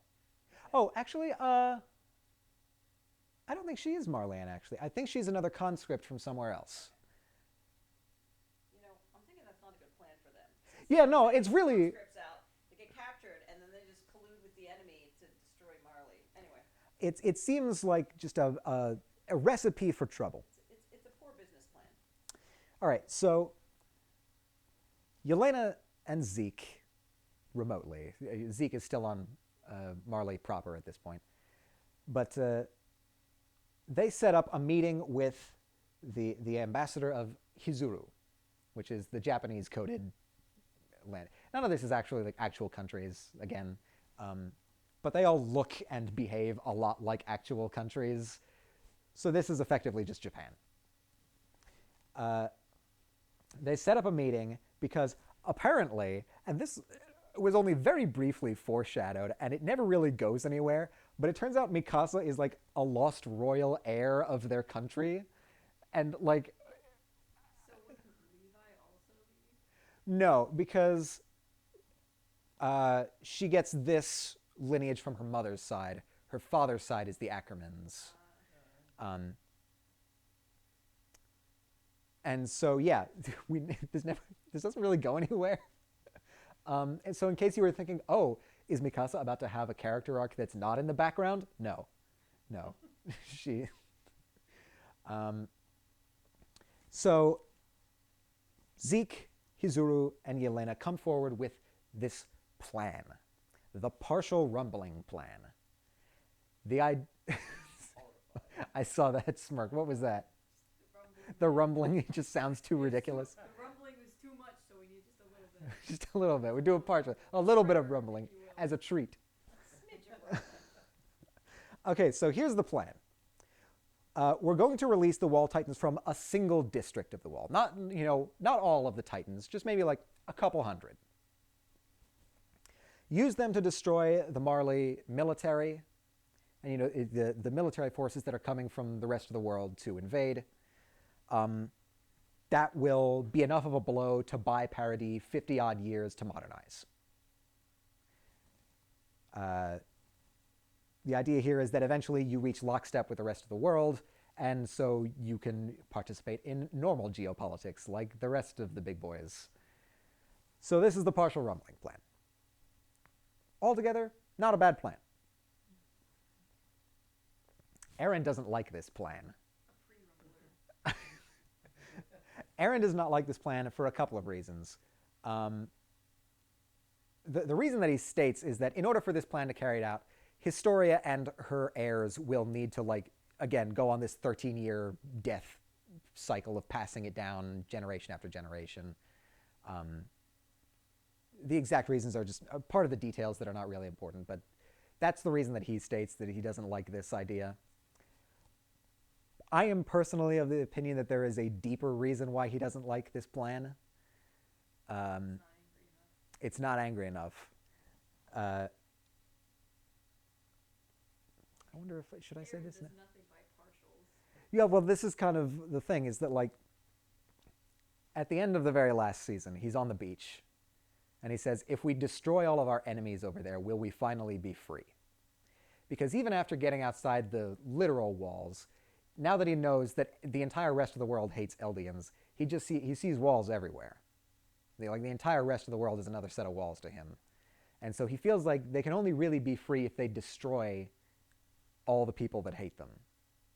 Oh, actually, I don't think she is Marleyan, actually. I think she's another conscript from somewhere else.
I'm thinking that's not a good plan for them.
Yeah, no, it's really...
Conscripts out, they get captured, and then they just collude with the enemy to destroy Marley. Anyway,
It seems like just a recipe for trouble.
it's a poor business plan.
All right, so Yelena and Zeke, remotely. Zeke is still on Marley proper at this point. But they set up a meeting with the ambassador of Hizuru, which is the Japanese coded land. None of this is actually like actual countries, again. But they all look and behave a lot like actual countries. So this is effectively just Japan. They set up a meeting because apparently, and this was only very briefly foreshadowed, and it never really goes anywhere, but it turns out Mikasa is like a lost royal heir of their country. And like...
So wouldn't Levi also be?
No, because she gets this lineage from her mother's side. Her father's side is the Ackermans. And so, yeah, this doesn't really go anywhere. And so in case you were thinking, oh, is Mikasa about to have a character arc that's not in the background? No. She... So Zeke, Hizuru, and Yelena come forward with this plan. The partial rumbling plan. I saw that smirk. What was that? The rumbling. It just sounds too ridiculous.
The rumbling was too much, so we need just a little bit.
Just a little bit. We do a little bit of rumbling as a treat.
Smidge of Marley.
Okay, so here's the plan. We're going to release the Wall Titans from a single district of the Wall. Not all of the Titans, just maybe like a couple hundred. Use them to destroy the Marley military and the military forces that are coming from the rest of the world to invade. That will be enough of a blow to buy Paradis 50-odd years to modernize. The idea here is that eventually you reach lockstep with the rest of the world, and so you can participate in normal geopolitics like the rest of the big boys. So this is the partial rumbling plan. Altogether, not a bad plan. Eren doesn't like this plan. Eren does not like this plan for a couple of reasons. The reason that he states is that in order for this plan to carry it out, Historia and her heirs will need to, again, go on this 13-year death cycle of passing it down generation after generation. The exact reasons are just part of the details that are not really important, but that's the reason that he states that he doesn't like this idea. I am personally of the opinion that there is a deeper reason why he doesn't like this plan. It's not angry enough. I wonder if should I say this now?
Nothing by partials.
Yeah, well, this is kind of the thing, is that like at the end of the very last season, he's on the beach, and he says, "If we destroy all of our enemies over there, will we finally be free?" Because even after getting outside the literal walls, now that he knows that the entire rest of the world hates Eldians, he sees walls everywhere. The entire rest of the world is another set of walls to him. And so he feels like they can only really be free if they destroy all the people that hate them.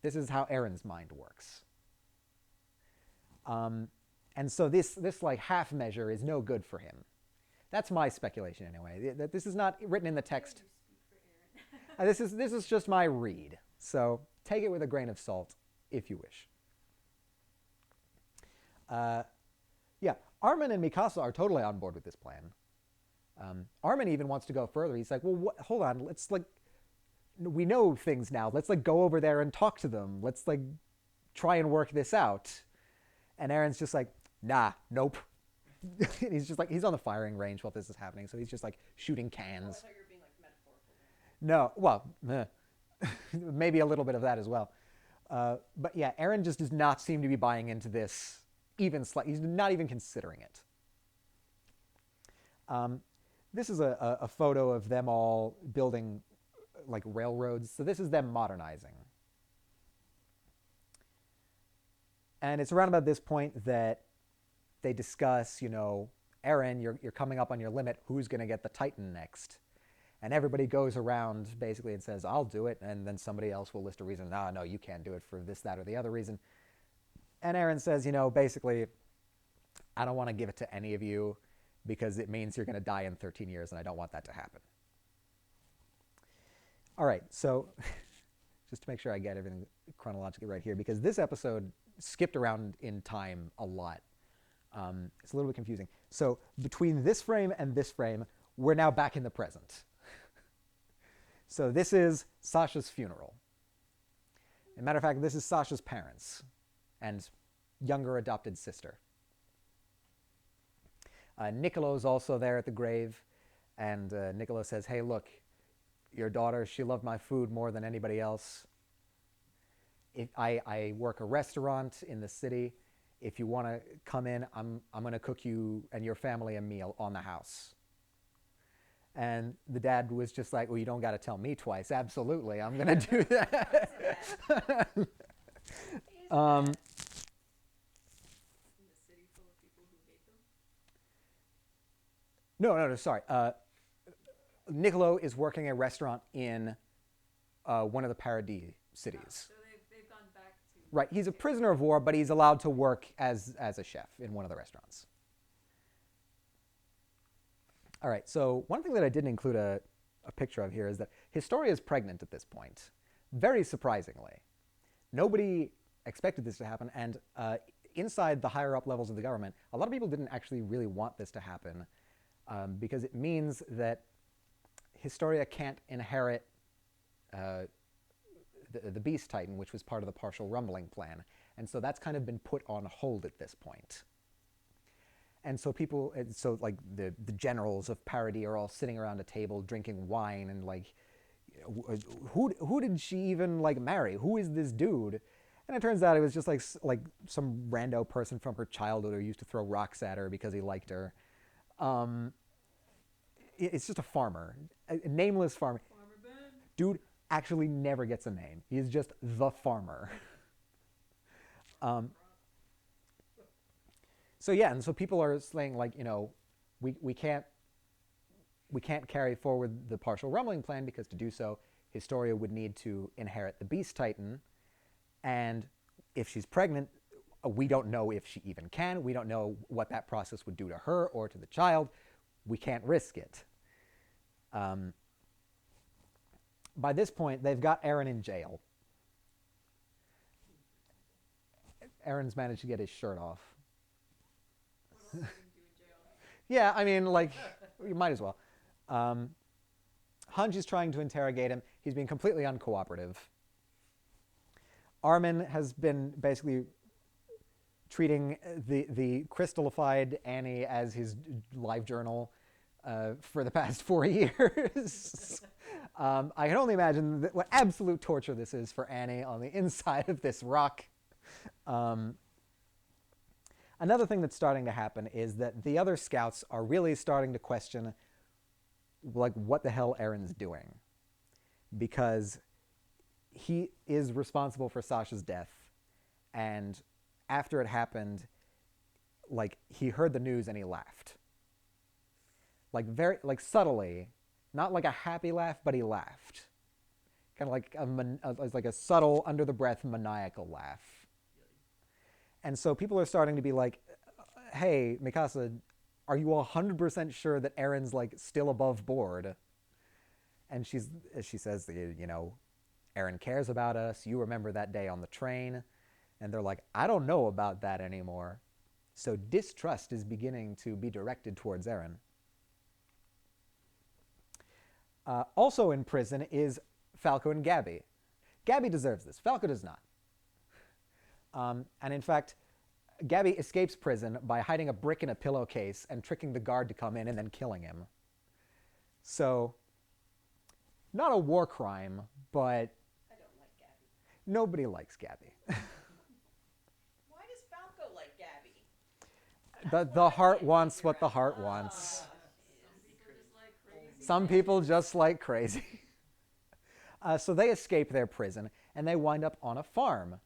This is how Aaron's mind works. And so this like half measure is no good for him. That's my speculation anyway. That this is not written in the text. This is just my read. So take it with a grain of salt, if you wish. Yeah, Armin and Mikasa are totally on board with this plan. Armin even wants to go further. He's like, well, hold on. Let's we know things now. Let's go over there and talk to them. Let's try and work this out. And Aaron's just like, nah, nope. He's just he's on the firing range while this is happening. So he's just shooting cans.
I thought you were being metaphorical.
No, well, maybe a little bit of that as well. But yeah, Aaron just does not seem to be buying into this even slightly. He's not even considering it. This is a photo of them all building railroads. So this is them modernizing. And it's around about this point that they discuss, Aaron, you're coming up on your limit. Who's going to get the Titan next? And everybody goes around basically and says, I'll do it. And then somebody else will list a reason. No, you can't do it for this, that, or the other reason. And Aaron says, basically, I don't want to give it to any of you because it means you're going to die in 13 years, and I don't want that to happen. All right, so just to make sure I get everything chronologically right here, because this episode skipped around in time a lot. It's a little bit confusing. So between this frame and this frame, we're now back in the present. So this is Sasha's funeral. As a matter of fact, this is Sasha's parents and younger adopted sister. Nicolo's also there at the grave, and Nicolo says, hey, look, your daughter, she loved my food more than anybody else. I work a restaurant in the city. If you want to come in, I'm going to cook you and your family a meal on the house. And the dad was just like, well, you don't got to tell me twice. Absolutely, I'm going to do that.
In the city full of people who hate them?
No, sorry. Nicolo is working a restaurant in one of the Paradis cities.
So they've gone back to...
Right, he's a prisoner of war, but he's allowed to work as a chef in one of the restaurants. All right, so one thing that I didn't include a picture of here is that Historia is pregnant at this point, very surprisingly. Nobody expected this to happen, and inside the higher up levels of the government, a lot of people didn't actually really want this to happen because it means that Historia can't inherit the Beast Titan, which was part of the partial rumbling plan. And so that's kind of been put on hold at this point. And so the generals of Paradis are all sitting around a table drinking wine and who did she even marry? Who is this dude? And it turns out it was just like some rando person from her childhood who used to throw rocks at her because he liked her. It's just a farmer, a nameless farmer.
Farmer Ben.
Dude actually never gets a name. He's just the farmer. So yeah, and so people are saying we can't carry forward the partial rumbling plan because to do so, Historia would need to inherit the Beast Titan, and if she's pregnant, we don't know if she even can. We don't know what that process would do to her or to the child. We can't risk it. By this point, they've got Aaron in jail. Aaron's managed to get his shirt off.
What else are you gonna do in jail?
Yeah, I mean, like, you might as well. Hunch is trying to interrogate him. He's being completely uncooperative. Armin has been basically treating the crystallified Annie as his live journal for the past 4 years. I can only imagine what absolute torture this is for Annie on the inside of this rock. Another thing that's starting to happen is that the other scouts are really starting to question, like, what the hell Aaron's doing. Because he is responsible for Sasha's death. And after it happened, like, he heard the news and he laughed. Like, very, like, subtly. Not like a happy laugh, but he laughed. Kind of like a subtle, under-the-breath, maniacal laugh. And so people are starting to be like, hey, Mikasa, are you 100% sure that Aaron's, like, still above board? And she says, you know, Aaron cares about us. You remember that day on the train. And they're like, I don't know about that anymore. So distrust is beginning to be directed towards Aaron. Also in prison is Falco and Gabby. Gabby deserves this. Falco does not. And in fact, Gabby escapes prison by hiding a brick in a pillowcase and tricking the guard to come in and then killing him. So, not a war crime, but
I don't like Gabby.
nobody likes Gabby.
Why does Falco like Gabby?
The heart wants what the heart wants.
Some people just like crazy.
Some people just like crazy. So they escape their prison and they wind up on a farm.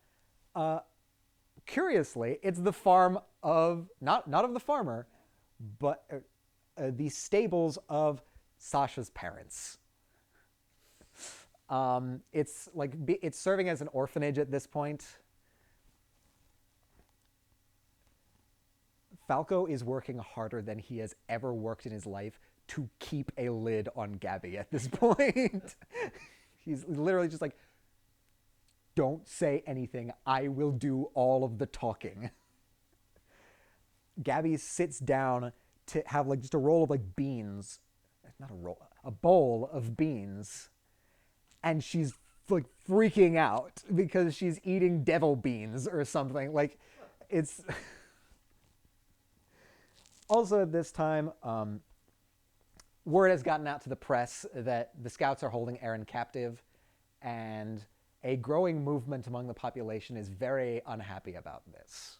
Curiously, it's the farm of, not of the farmer, but the stables of Sasha's parents. It's like, it's serving as an orphanage at this point. Falco is working harder than he has ever worked in his life to keep a lid on Gabby at this point. He's literally just like, don't say anything. I will do all of the talking. Gabby sits down to have like just a roll of like beans. Not a roll, a bowl of beans. And she's like freaking out because she's eating devil beans or something. Like, it's... Also at this time, word has gotten out to the press that the scouts are holding Aaron captive, and a growing movement among the population is very unhappy about this.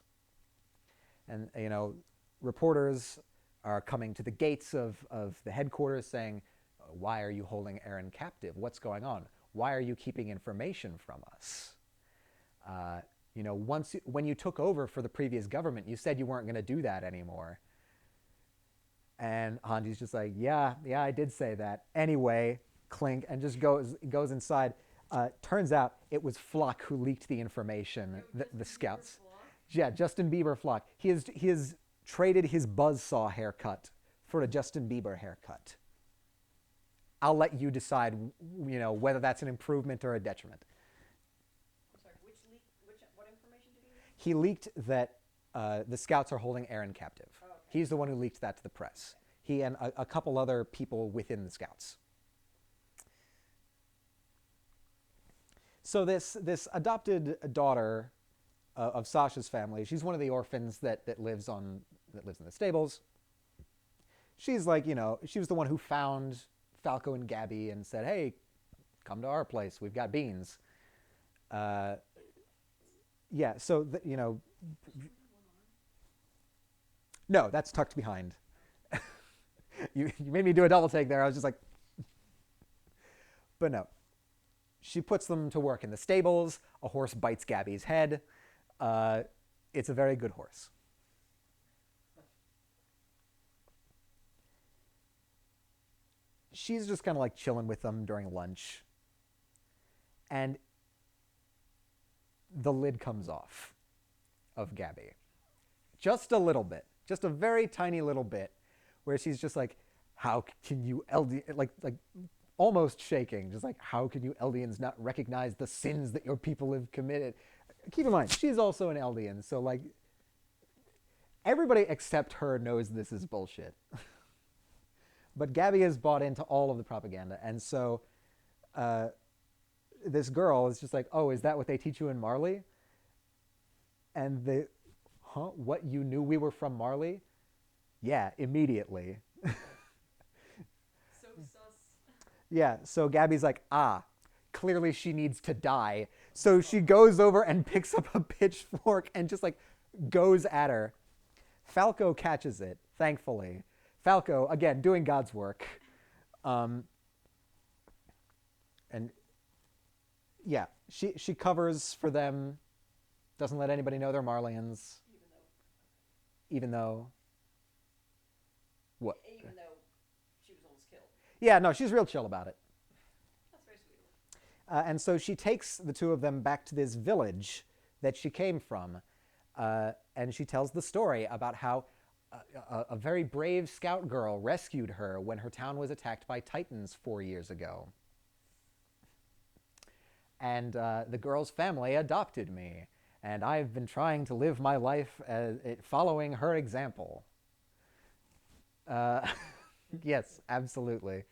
And, you know, reporters are coming to the gates of the headquarters saying, why are you holding Aaron captive? What's going on? Why are you keeping information from us? You know, when you took over for the previous government, you said you weren't going to do that anymore. And Hanji's just like, yeah, I did say that. Anyway, clink, and just goes inside. Turns out it was Flock who leaked the information, the scouts. Yeah, Justin Bieber Flock. He has traded his buzzsaw haircut for a Justin Bieber haircut. I'll let you decide, you know, whether that's an improvement or a detriment.
I'm sorry, what information did he leak?
He leaked that the scouts are holding Aaron captive.
Oh, okay.
He's the one who leaked that to the press. He and a couple other people within the scouts. So this adopted daughter of Sasha's family, she's one of the orphans that lives in the stables. She's like, you know, she was the one who found Falco and Gabby and said, hey, come to our place, we've got beans. Yeah, so, you know, no, that's tucked behind. You made me do a double take there. I was just like, but no. She puts them to work in the stables. A horse bites Gabby's head. It's a very good horse. She's just kind of like chilling with them during lunch. And the lid comes off of Gabby. Just a little bit. Just a very tiny little bit. Where she's just like, how can you like almost shaking, just like, how can you Eldians not recognize the sins that your people have committed? keep in mind, she's also an Eldian, so like everybody except her knows this is bullshit. But Gabby has bought into all of the propaganda, and so this girl is just like, "Oh, is that what they teach you in Marley?" And the, huh? What, you knew we were from Marley? Yeah, immediately.
So sus.
Yeah, so Gabby's like, clearly she needs to die. So she goes over and picks up a pitchfork and just like goes at her. Falco catches it, thankfully. Falco, again, doing God's work. And yeah, she covers for them, doesn't let anybody know they're Marlians. Even though. What?
Even though she was almost killed.
Yeah, no, she's real chill about it.
That's very sweet.
And so she takes the two of them back to this village that she came from. And she tells the story about how a very brave scout girl rescued her when her town was attacked by Titans 4 years ago. And the girl's family adopted me. And I've been trying to live my life following her example. Yes, absolutely.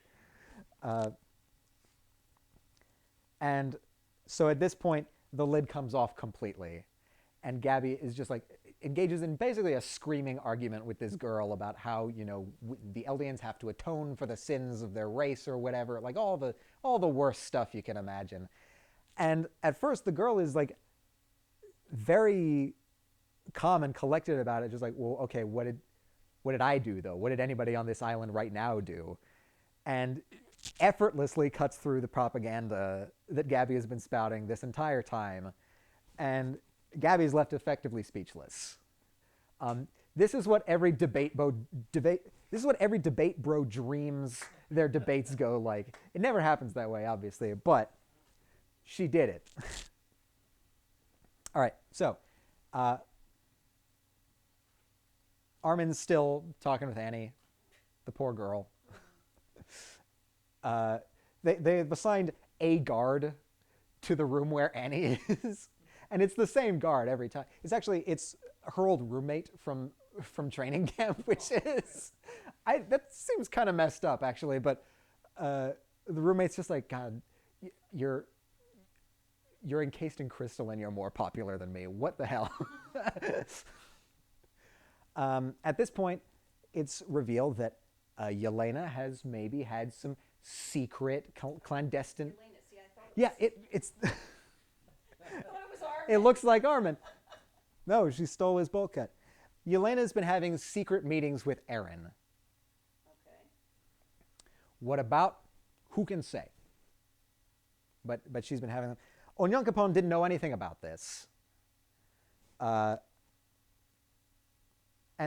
And so at this point, the lid comes off completely. And Gabby is just like, engages in basically a screaming argument with this girl about how, the Eldians have to atone for the sins of their race or whatever, like all the worst stuff you can imagine. And at first, the girl is like very calm and collected about it, just like, well, okay, what did I do though? What did anybody on this island right now do? And effortlessly cuts through the propaganda that Gabby has been spouting this entire time. And Gabby's left effectively speechless. This is what every debate bro dreams their debates go like. It never happens that way, obviously, but she did it. All right, so Armin's still talking with Annie, the poor girl. They've assigned a guard to the room where Annie is, and it's the same guard every time. It's her old roommate from training camp, which is that seems kind of messed up actually. But the roommate's just like, God, you're encased in crystal and you're more popular than me. What the hell? At this point, it's revealed that Yelena has maybe had some secret clandestine.
Elena, see, I thought it was,
It's.
I thought it was Armin.
It looks like Armin. No, she stole his bolt cut. Yelena's been having secret meetings with Eren.
Okay.
What about? Who can say? But she's been having them. Onyankopon didn't know anything about this. And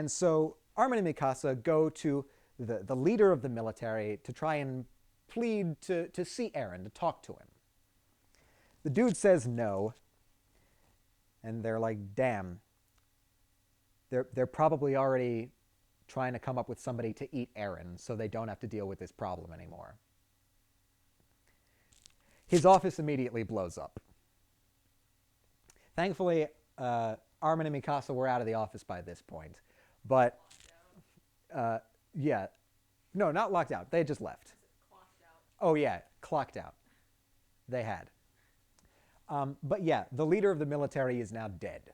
so Armin and Mikasa go to the leader of the military to try and plead to see Eren, to talk to him. The dude says no. And they're like, damn. They're probably already trying to come up with somebody to eat Eren so they don't have to deal with this problem anymore. His office immediately blows up. Thankfully, Armin and Mikasa were out of the office by this point. But, yeah. No, not locked out. They just left.
Clocked out.
Oh, yeah, clocked out. They had. But yeah, the leader of the military is now dead.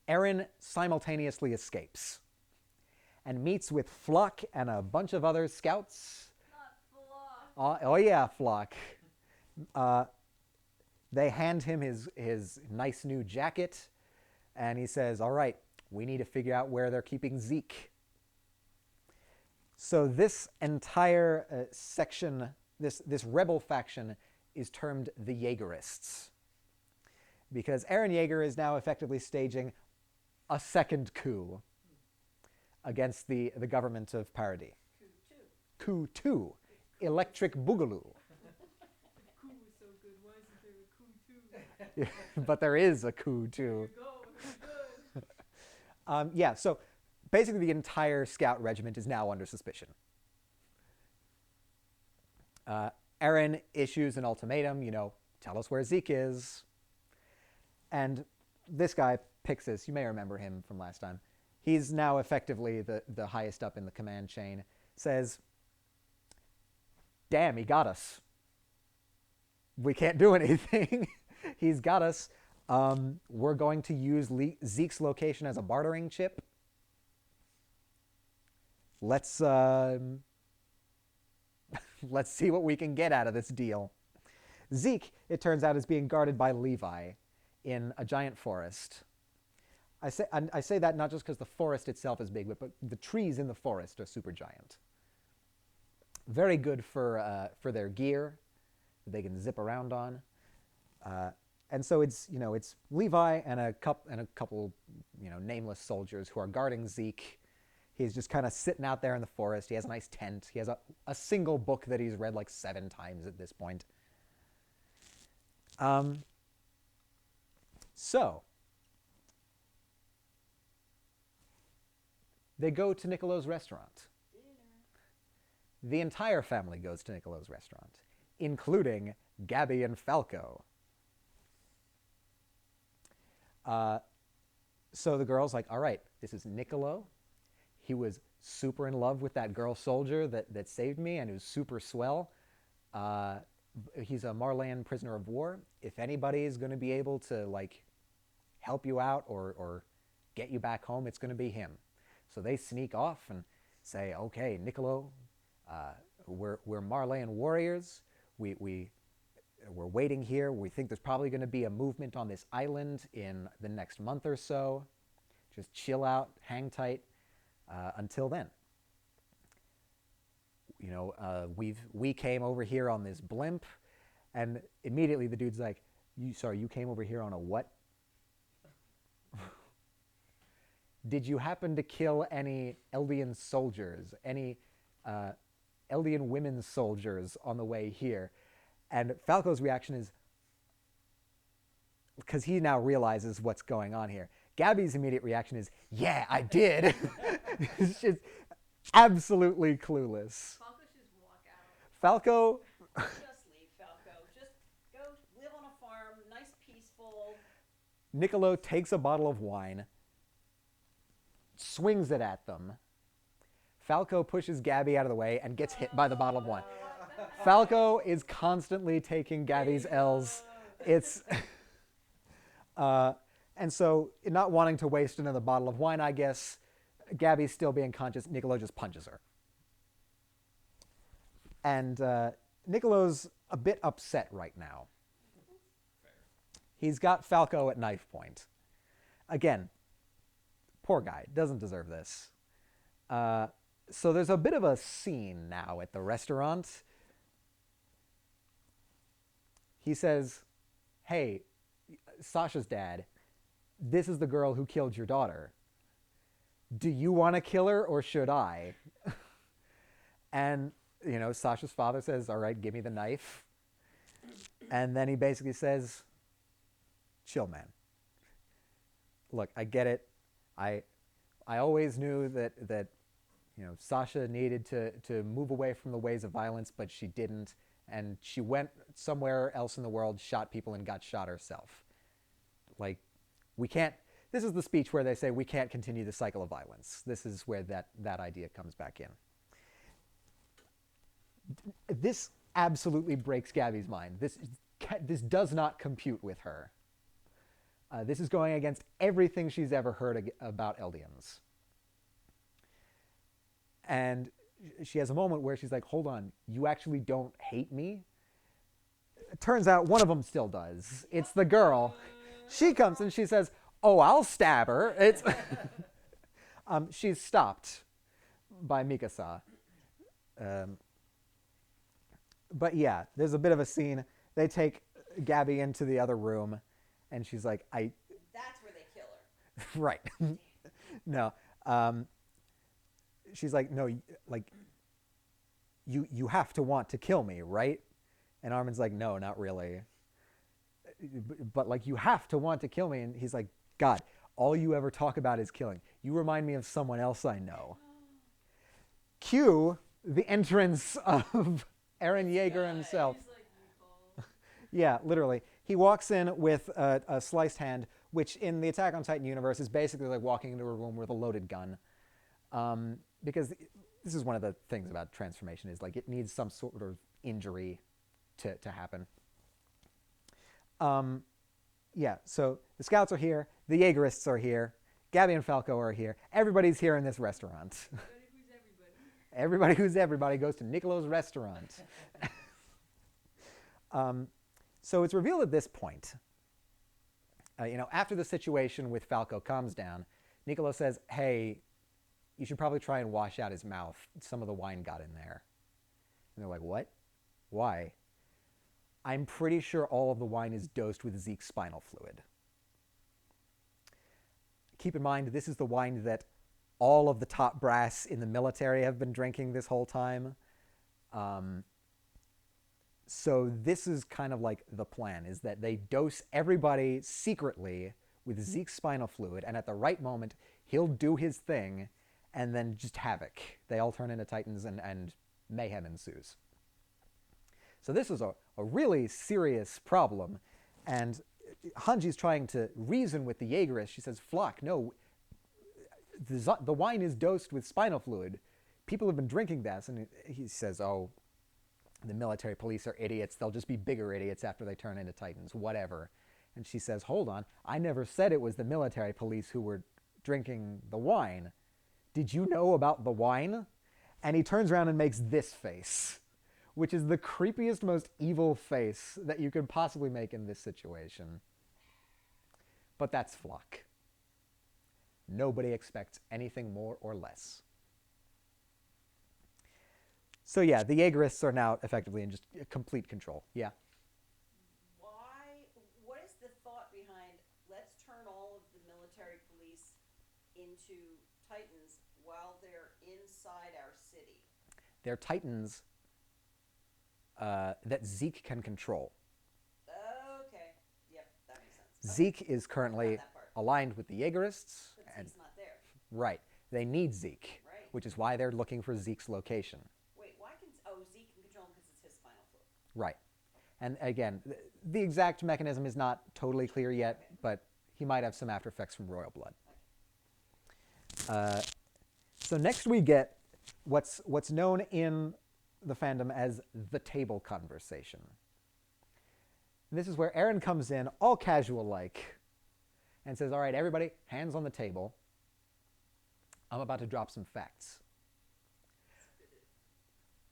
Eren simultaneously escapes and meets with Flock and a bunch of other scouts.
Not Flock.
Oh yeah, Flock. They hand him his nice new jacket, and he says, all right, we need to figure out where they're keeping Zeke. So this entire section, this rebel faction, is termed the Jaegerists. Because Eren Yeager is now effectively staging a second coup against the government of Paradis. Coup 2. Electric Boogaloo.
Coup was so good. Why isn't there a coup too?
But there is a coup
There
2.
you go. It was good.
Yeah, so basically the entire scout regiment is now under suspicion. Eren issues an ultimatum, tell us where Zeke is. And this guy, Pixis, you may remember him from last time. He's now effectively the highest up in the command chain. Says, damn, he got us. We can't do anything. He's got us. We're going to use Zeke's location as a bartering chip. Let's let's see what we can get out of this deal. Zeke, it turns out, is being guarded by Levi in a giant forest. I say that not just because the forest itself is big, but the trees in the forest are super giant. Very good for their gear that they can zip around on. And so it's Levi and a couple nameless soldiers who are guarding Zeke. He's just kind of sitting out there in the forest. He has a nice tent. He has a single book that he's read like 7 times at this point. So they go to Nicolo's restaurant. The entire family goes to Nicolo's restaurant, including Gabby and Falco. So the girl's like, all right, this is Nicolo. He was super in love with that girl soldier that saved me, and he was super swell. He's a Marleyan prisoner of war. If anybody is going to be able to help you out or get you back home, it's going to be him. So they sneak off and say, okay, Nicolo, we're Marleyan warriors. We're waiting here. We think there's probably going to be a movement on this island in the next month or so. Just chill out, hang tight until then. We came over here on this blimp, and immediately the dude's like, you came over here on a what? Did you happen to kill any Eldian soldiers, any Eldian women soldiers on the way here? And Falco's reaction is, because he now realizes what's going on here. Gabby's immediate reaction is, yeah, I did. It's just absolutely clueless.
Falco should just walk out.
Falco,
Just leave, Falco. Just go live on a farm, nice, peaceful.
Nicolo takes a bottle of wine, swings it at them. Falco pushes Gabby out of the way and gets hit by the bottle of wine. Falco is constantly taking Gabby's L's. It's and so, not wanting to waste another bottle of wine, I guess, Gabby's still being conscious. Nicolo just punches her. And Nicolo's a bit upset right now. He's got Falco at knife point. Again, poor guy, doesn't deserve this. So there's a bit of a scene now at the restaurant. He says, hey, Sasha's dad, this is the girl who killed your daughter. Do you want to kill her or should I? And, Sasha's father says, all right, give me the knife. And then he basically says, chill, man. Look, I get it. I always knew that Sasha needed to move away from the ways of violence, but she didn't. And she went somewhere else in the world, shot people, and got shot herself. We can't... This is the speech where they say we can't continue the cycle of violence. This is where that idea comes back in. This absolutely breaks Gabby's mind. This does not compute with her. This is going against everything she's ever heard about Eldians. And she has a moment where she's like, hold on, you actually don't hate me? It turns out one of them still does. It's the girl. She comes and she says, oh, I'll stab her. It's she's stopped by Mikasa. But yeah, there's a bit of a scene. They take Gabby into the other room, and she's like,
That's where they kill her.
Right. No. She's like, no, you have to want to kill me, right? And Armin's like, no, not really. But you have to want to kill me. And he's like, God, all you ever talk about is killing. You remind me of someone else I know. Cue the entrance of Eren Yeager himself.
He's like, meatball.
Yeah, literally. He walks in with a sliced hand, which in the Attack on Titan universe is basically like walking into a room with a loaded gun. Because this is one of the things about transformation is like it needs some sort of injury to happen. Yeah, so the scouts are here, the Jaegerists are here, Gabby and Falco are here. Everybody's here in this restaurant. Everybody who's everybody goes to Nicolo's restaurant. So it's revealed at this point, after the situation with Falco calms down, Nicolo says, hey, you should probably try and wash out his mouth. Some of the wine got in there. And they're like, what? Why? I'm pretty sure all of the wine is dosed with Zeke's spinal fluid. Keep in mind, this is the wine that all of the top brass in the military have been drinking this whole time. So this is kind of like the plan, is that they dose everybody secretly with Zeke's spinal fluid, and at the right moment, he'll do his thing, and then just havoc. They all turn into Titans, and mayhem ensues. So this is a really serious problem, and Hanji's trying to reason with the Jaegerist. She says, Flock, no, the wine is dosed with spinal fluid. People have been drinking this. And he says, oh, the military police are idiots. They'll just be bigger idiots after they turn into Titans, whatever. And she says, hold on, I never said it was the military police who were drinking the wine. Did you know about the wine? And he turns around and makes this face, which is the creepiest, most evil face that you could possibly make in this situation. But that's Flock. Nobody expects anything more or less. So yeah, the Jaegerists are now effectively in just complete control. Yeah?
What is the thought behind let's turn all of the military police into Titans while they're inside our city?
They're Titans that Zeke can control.
Okay. Yep, that makes sense.
Zeke is currently aligned with the Jaegerists.
But Zeke's not there.
Right. They need Zeke,
Right.
which is why they're looking for Zeke's location.
Wait, why can... Oh, Zeke can control him because it's his spinal fluid.
Right. And again, the exact mechanism is not totally clear yet, but he might have some after effects from royal blood. So next we get what's known in the fandom as the table conversation. And this is where Eren comes in, all casual-like, and says, all right, everybody, hands on the table. I'm about to drop some facts.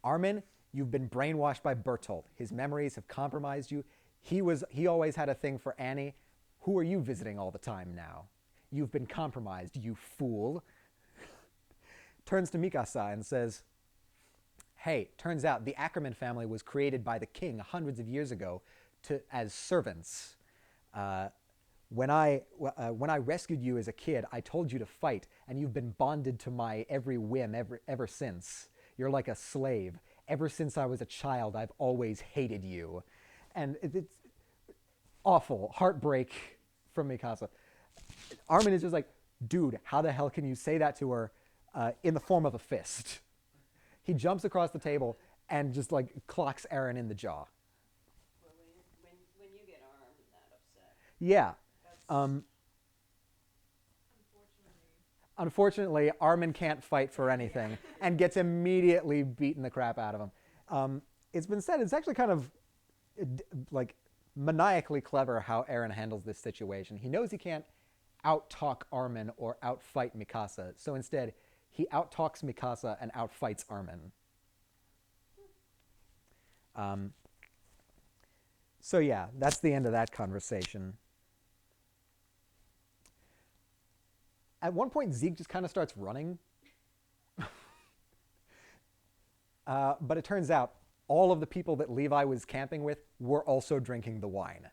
Armin, you've been brainwashed by Bertolt. His memories have compromised you. He always had a thing for Annie. Who are you visiting all the time now? You've been compromised, you fool. Turns to Mikasa and says, hey, turns out the Ackerman family was created by the king hundreds of years ago as servants. When I rescued you as a kid, I told you to fight, and you've been bonded to my every whim ever since. You're like a slave. Ever since I was a child, I've always hated you. And it's awful. Heartbreak from Mikasa. Armin is just like, dude, how the hell can you say that to her in the form of a fist? He jumps across the table and just like clocks Eren in the jaw.
Well, when you get Armin that upset.
Yeah.
That's...
Unfortunately, Armin can't fight for anything and gets immediately beaten the crap out of him. It's been said it's actually kind of like maniacally clever how Eren handles this situation. He knows he can't out-talk Armin or out-fight Mikasa, so instead he out-talks Mikasa and out-fights Armin. So yeah, that's the end of that conversation. At one point, Zeke just kind of starts running. But it turns out all of the people that Levi was camping with were also drinking the wine.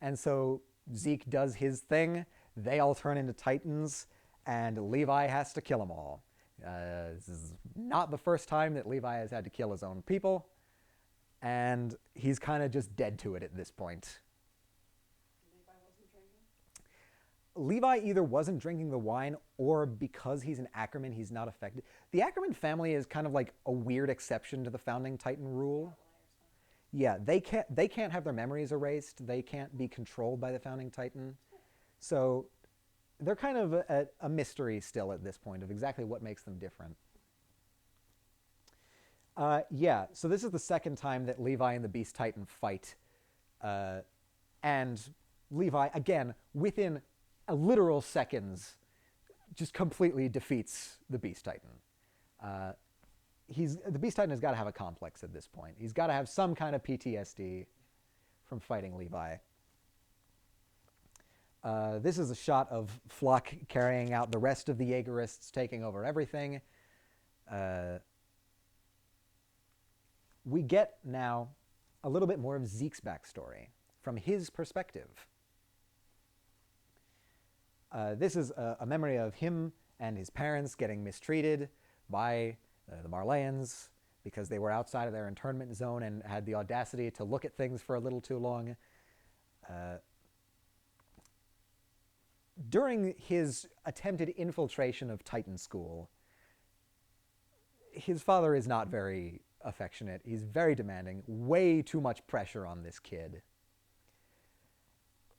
And so Zeke does his thing. They all turn into Titans, and Levi has to kill them all. This is not the first time that Levi has had to kill his own people, and he's kind of just dead to it at this point.
Levi wasn't drinking?
Levi either wasn't drinking the wine, or because he's an Ackerman, he's not affected. The Ackerman family is kind of like a weird exception to the founding Titan rule. Yeah, they can't have their memories erased. They can't be controlled by the founding titan. So they're kind of a mystery still at this point of exactly what makes them different. Yeah, so this is the second time that Levi and the Beast Titan fight. And Levi, again, within a literal seconds, just completely defeats the Beast Titan. The Beast Titan has got to have a complex at this point. He's got to have some kind of PTSD from fighting Levi. This is a shot of Flock carrying out the rest of the Jaegerists, taking over everything. We get now a little bit more of Zeke's backstory from his perspective. This is a memory of him and his parents getting mistreated by the Marleyans because they were outside of their internment zone and had the audacity to look at things for a little too long. During his attempted infiltration of Titan School, his father is not very affectionate. He's very demanding, way too much pressure on this kid.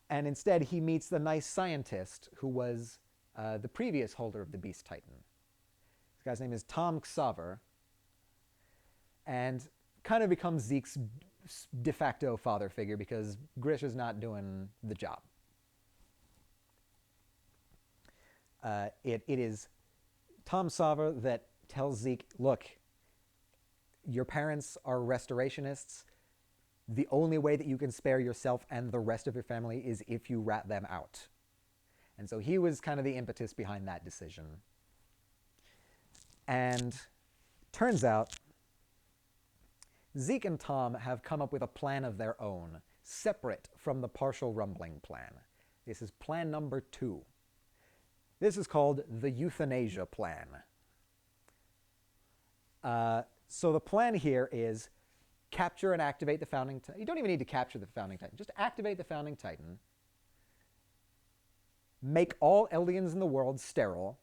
And instead, he meets the nice scientist who was the previous holder of the Beast Titan. This guy's name is Tom Xaver, and kind of becomes Zeke's de facto father figure because Grisha's not doing the job. It is Tom Xaver that tells Zeke, look, your parents are restorationists. The only way that you can spare yourself and the rest of your family is if you rat them out. And so he was kind of the impetus behind that decision. And turns out Zeke and Tom have come up with a plan of their own, separate from the partial rumbling plan. This is plan number 2. This is called the euthanasia plan. So the plan here is capture and activate the founding titan. You don't even need to capture the founding titan. Just activate the founding titan. Make all Eldians in the world sterile.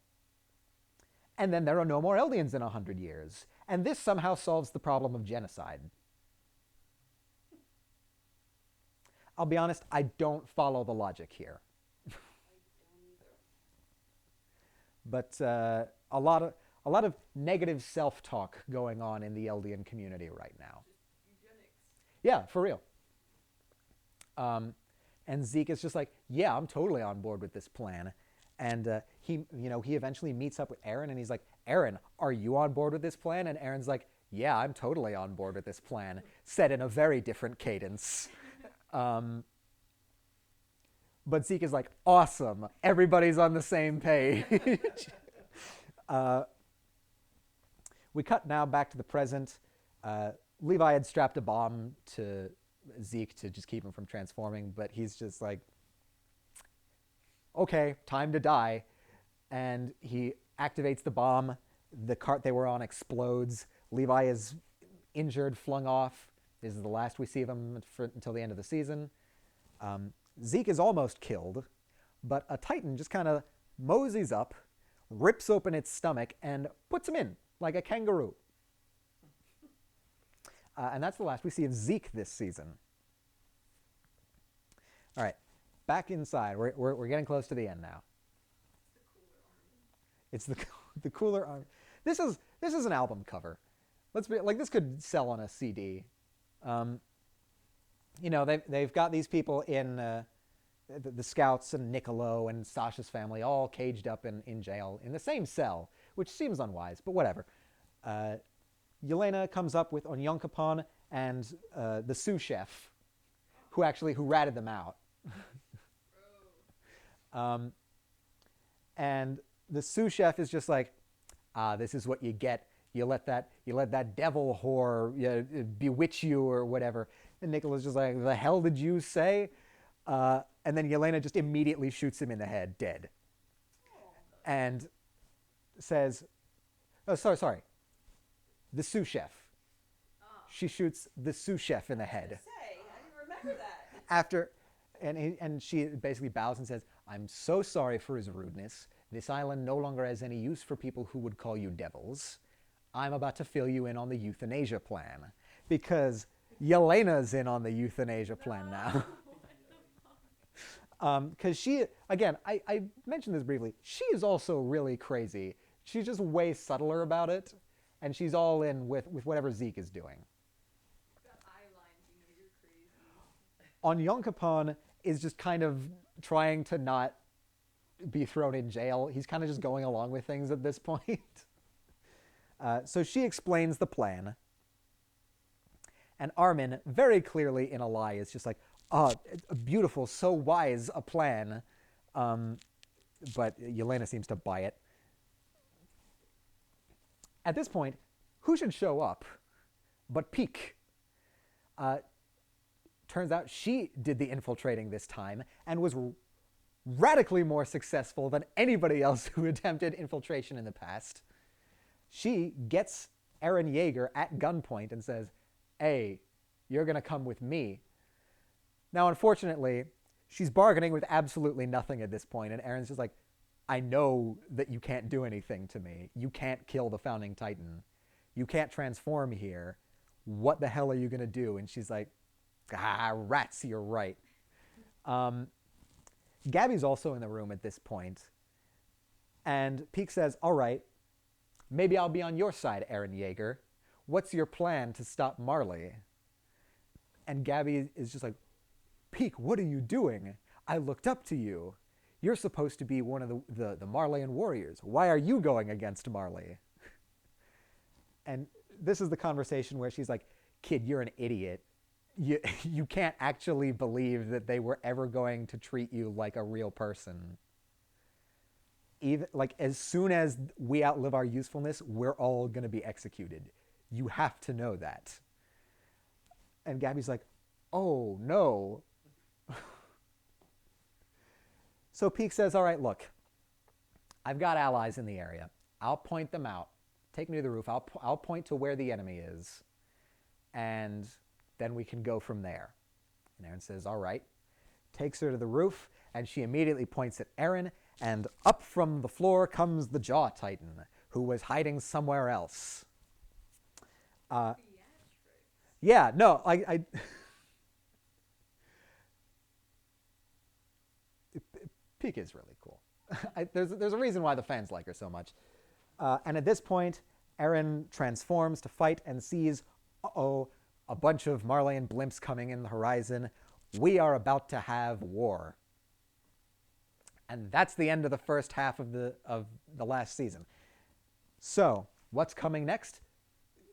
And then there are no more Eldians in 100 years. And this somehow solves the problem of genocide. I'll be honest, I don't follow the logic here. But a lot of negative self-talk going on in the Eldian community right now.
Eugenics.
Yeah, for real. And Zeke is just like, yeah, I'm totally on board with this plan. And he eventually meets up with Aaron, and he's like, Aaron, are you on board with this plan? And Aaron's like, yeah, I'm totally on board with this plan, said in a very different cadence. But Zeke is like, awesome, everybody's on the same page. We cut now back to the present. Levi had strapped a bomb to Zeke to just keep him from transforming, but he's just like, okay, time to die. And he activates the bomb. The cart they were on explodes. Levi is injured, flung off. This is the last we see of him until the end of the season. Zeke is almost killed, but a Titan just kind of moseys up, rips open its stomach, and puts him in like a kangaroo. And that's the last we see of Zeke this season. All right, back inside. We're getting close to the end now. It's the cooler arm. This is an album cover. Let's be like, this could sell on a CD. They've got these people in the Scouts and Niccolo and Sasha's family all caged up in jail in the same cell, which seems unwise, but whatever. Yelena comes up with Onyankopon and the sous chef, who ratted them out. And the sous chef is just like, this is what you get. You let that devil whore bewitch you or whatever. And Nicola's just like, the hell did you say? And then Yelena just immediately shoots him in the head, dead. And says, oh, sorry. The sous chef. She shoots the sous chef in the head.
I didn't remember that.
After, and she basically bows and says, I'm so sorry for his rudeness. This island no longer has any use for people who would call you devils. I'm about to fill you in on the euthanasia plan. Because Yelena's in on the euthanasia plan now. Because she, again, I mentioned this briefly, she is also really crazy. She's just way subtler about it, and she's all in with whatever Zeke is doing.
Got eye lines, you know, you're crazy.
On Yonkapon is just kind of trying to not be thrown in jail. He's kind of just going along with things at this point. So she explains the plan. And Armin, very clearly in a lie, is just like, oh, beautiful, so wise a plan. But Yelena seems to buy it. At this point, who should show up but Peak? Turns out she did the infiltrating this time and was radically more successful than anybody else who attempted infiltration in the past. She gets Eren Yeager at gunpoint and says, hey, you're going to come with me. Now, unfortunately, she's bargaining with absolutely nothing at this point, and Eren's just like, I know that you can't do anything to me. You can't kill the Founding Titan. You can't transform here. What the hell are you going to do? And she's like, rats, you're right. Gabby's also in the room at this point, and Peak says, all right, maybe I'll be on your side, Eren Yeager. What's your plan to stop Marley? And Gabby is just like, Peak, what are you doing? I looked up to you. You're supposed to be one of the Marleyan warriors. Why are you going against Marley? And this is the conversation where she's like, kid, you're an idiot. You can't actually believe that they were ever going to treat you like a real person. Even like as soon as we outlive our usefulness, we're all going to be executed. You have to know that. And Gabby's like, oh, no. So Peak says, all right, look, I've got allies in the area. I'll point them out. Take me to the roof. I'll point to where the enemy is. And then we can go from there. And Eren says, all right. Takes her to the roof, and she immediately points at Eren, and up from the floor comes the Jaw Titan, who was hiding somewhere else. Yeah, no, I Peak is really cool. There's a reason why the fans like her so much. And at this point, Eren transforms to fight and sees, uh-oh, a bunch of Marleyan blimps coming in the horizon. We are about to have war. And that's the end of the first half of the last season. So, what's coming next?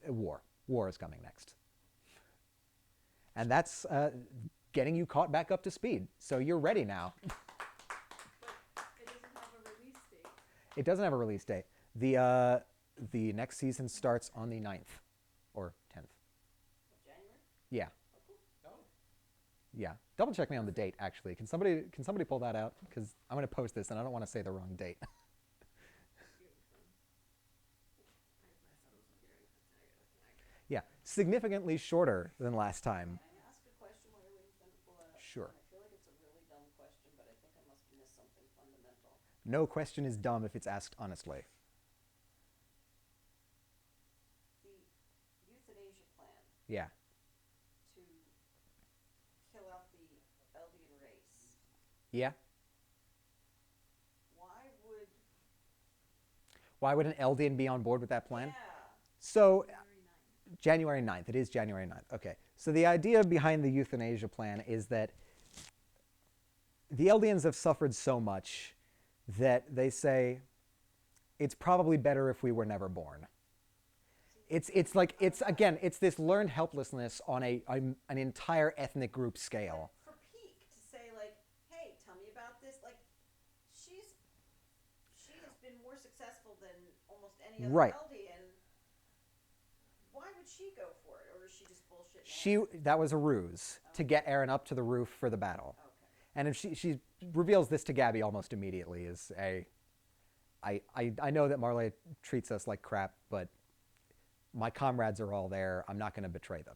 War. War is coming next. And that's getting you caught back up to speed. So you're ready now. It doesn't have a release date. The next season starts on the 9th or 10th.
January?
Yeah.
Oh.
Yeah. Double check me on the date, actually. Can somebody pull that out? Because I'm going to post this and I don't want to say the wrong date. Yeah. Significantly shorter than last time.
Can I ask a question while you're waiting for them to pull that up?
Sure.
I feel like it's a really dumb question, but I think I must have missed something fundamental.
No question is dumb if it's asked honestly.
The euthanasia plan
Yeah.
to kill out the Eldian race.
Yeah?
Why would
Why would an Eldian be on board with that plan?
Yeah.
So, January 9th. It is January 9th. Okay. So the idea behind the euthanasia plan is that the Eldians have suffered so much that they say it's probably better if we were never born. It's this learned helplessness on an entire ethnic group scale.
For Peak to say like, hey, tell me about this. Like, she has been more successful than almost any other
Right.
Eldian. Why would she go for it, or is she just bullshit?
That was a ruse to get Eren up to the roof for the battle.
Okay.
And if she reveals this to Gabby almost immediately is I know that Marley treats us like crap, but my comrades are all there. I'm not going to betray them.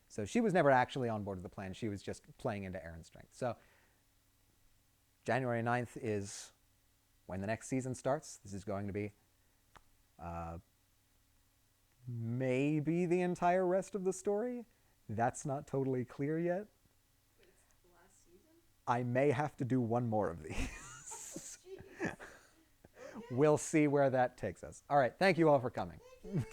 So she was never actually on board with the plan. She was just playing into Eren's strength. So January 9th is when the next season starts. This is going to be maybe the entire rest of the story. That's not totally clear yet.
Wait, it's the last season?
I may have to do one more of these.
Jeez. Okay.
We'll see where that takes us. All right. Thank you all for coming.
Thank you.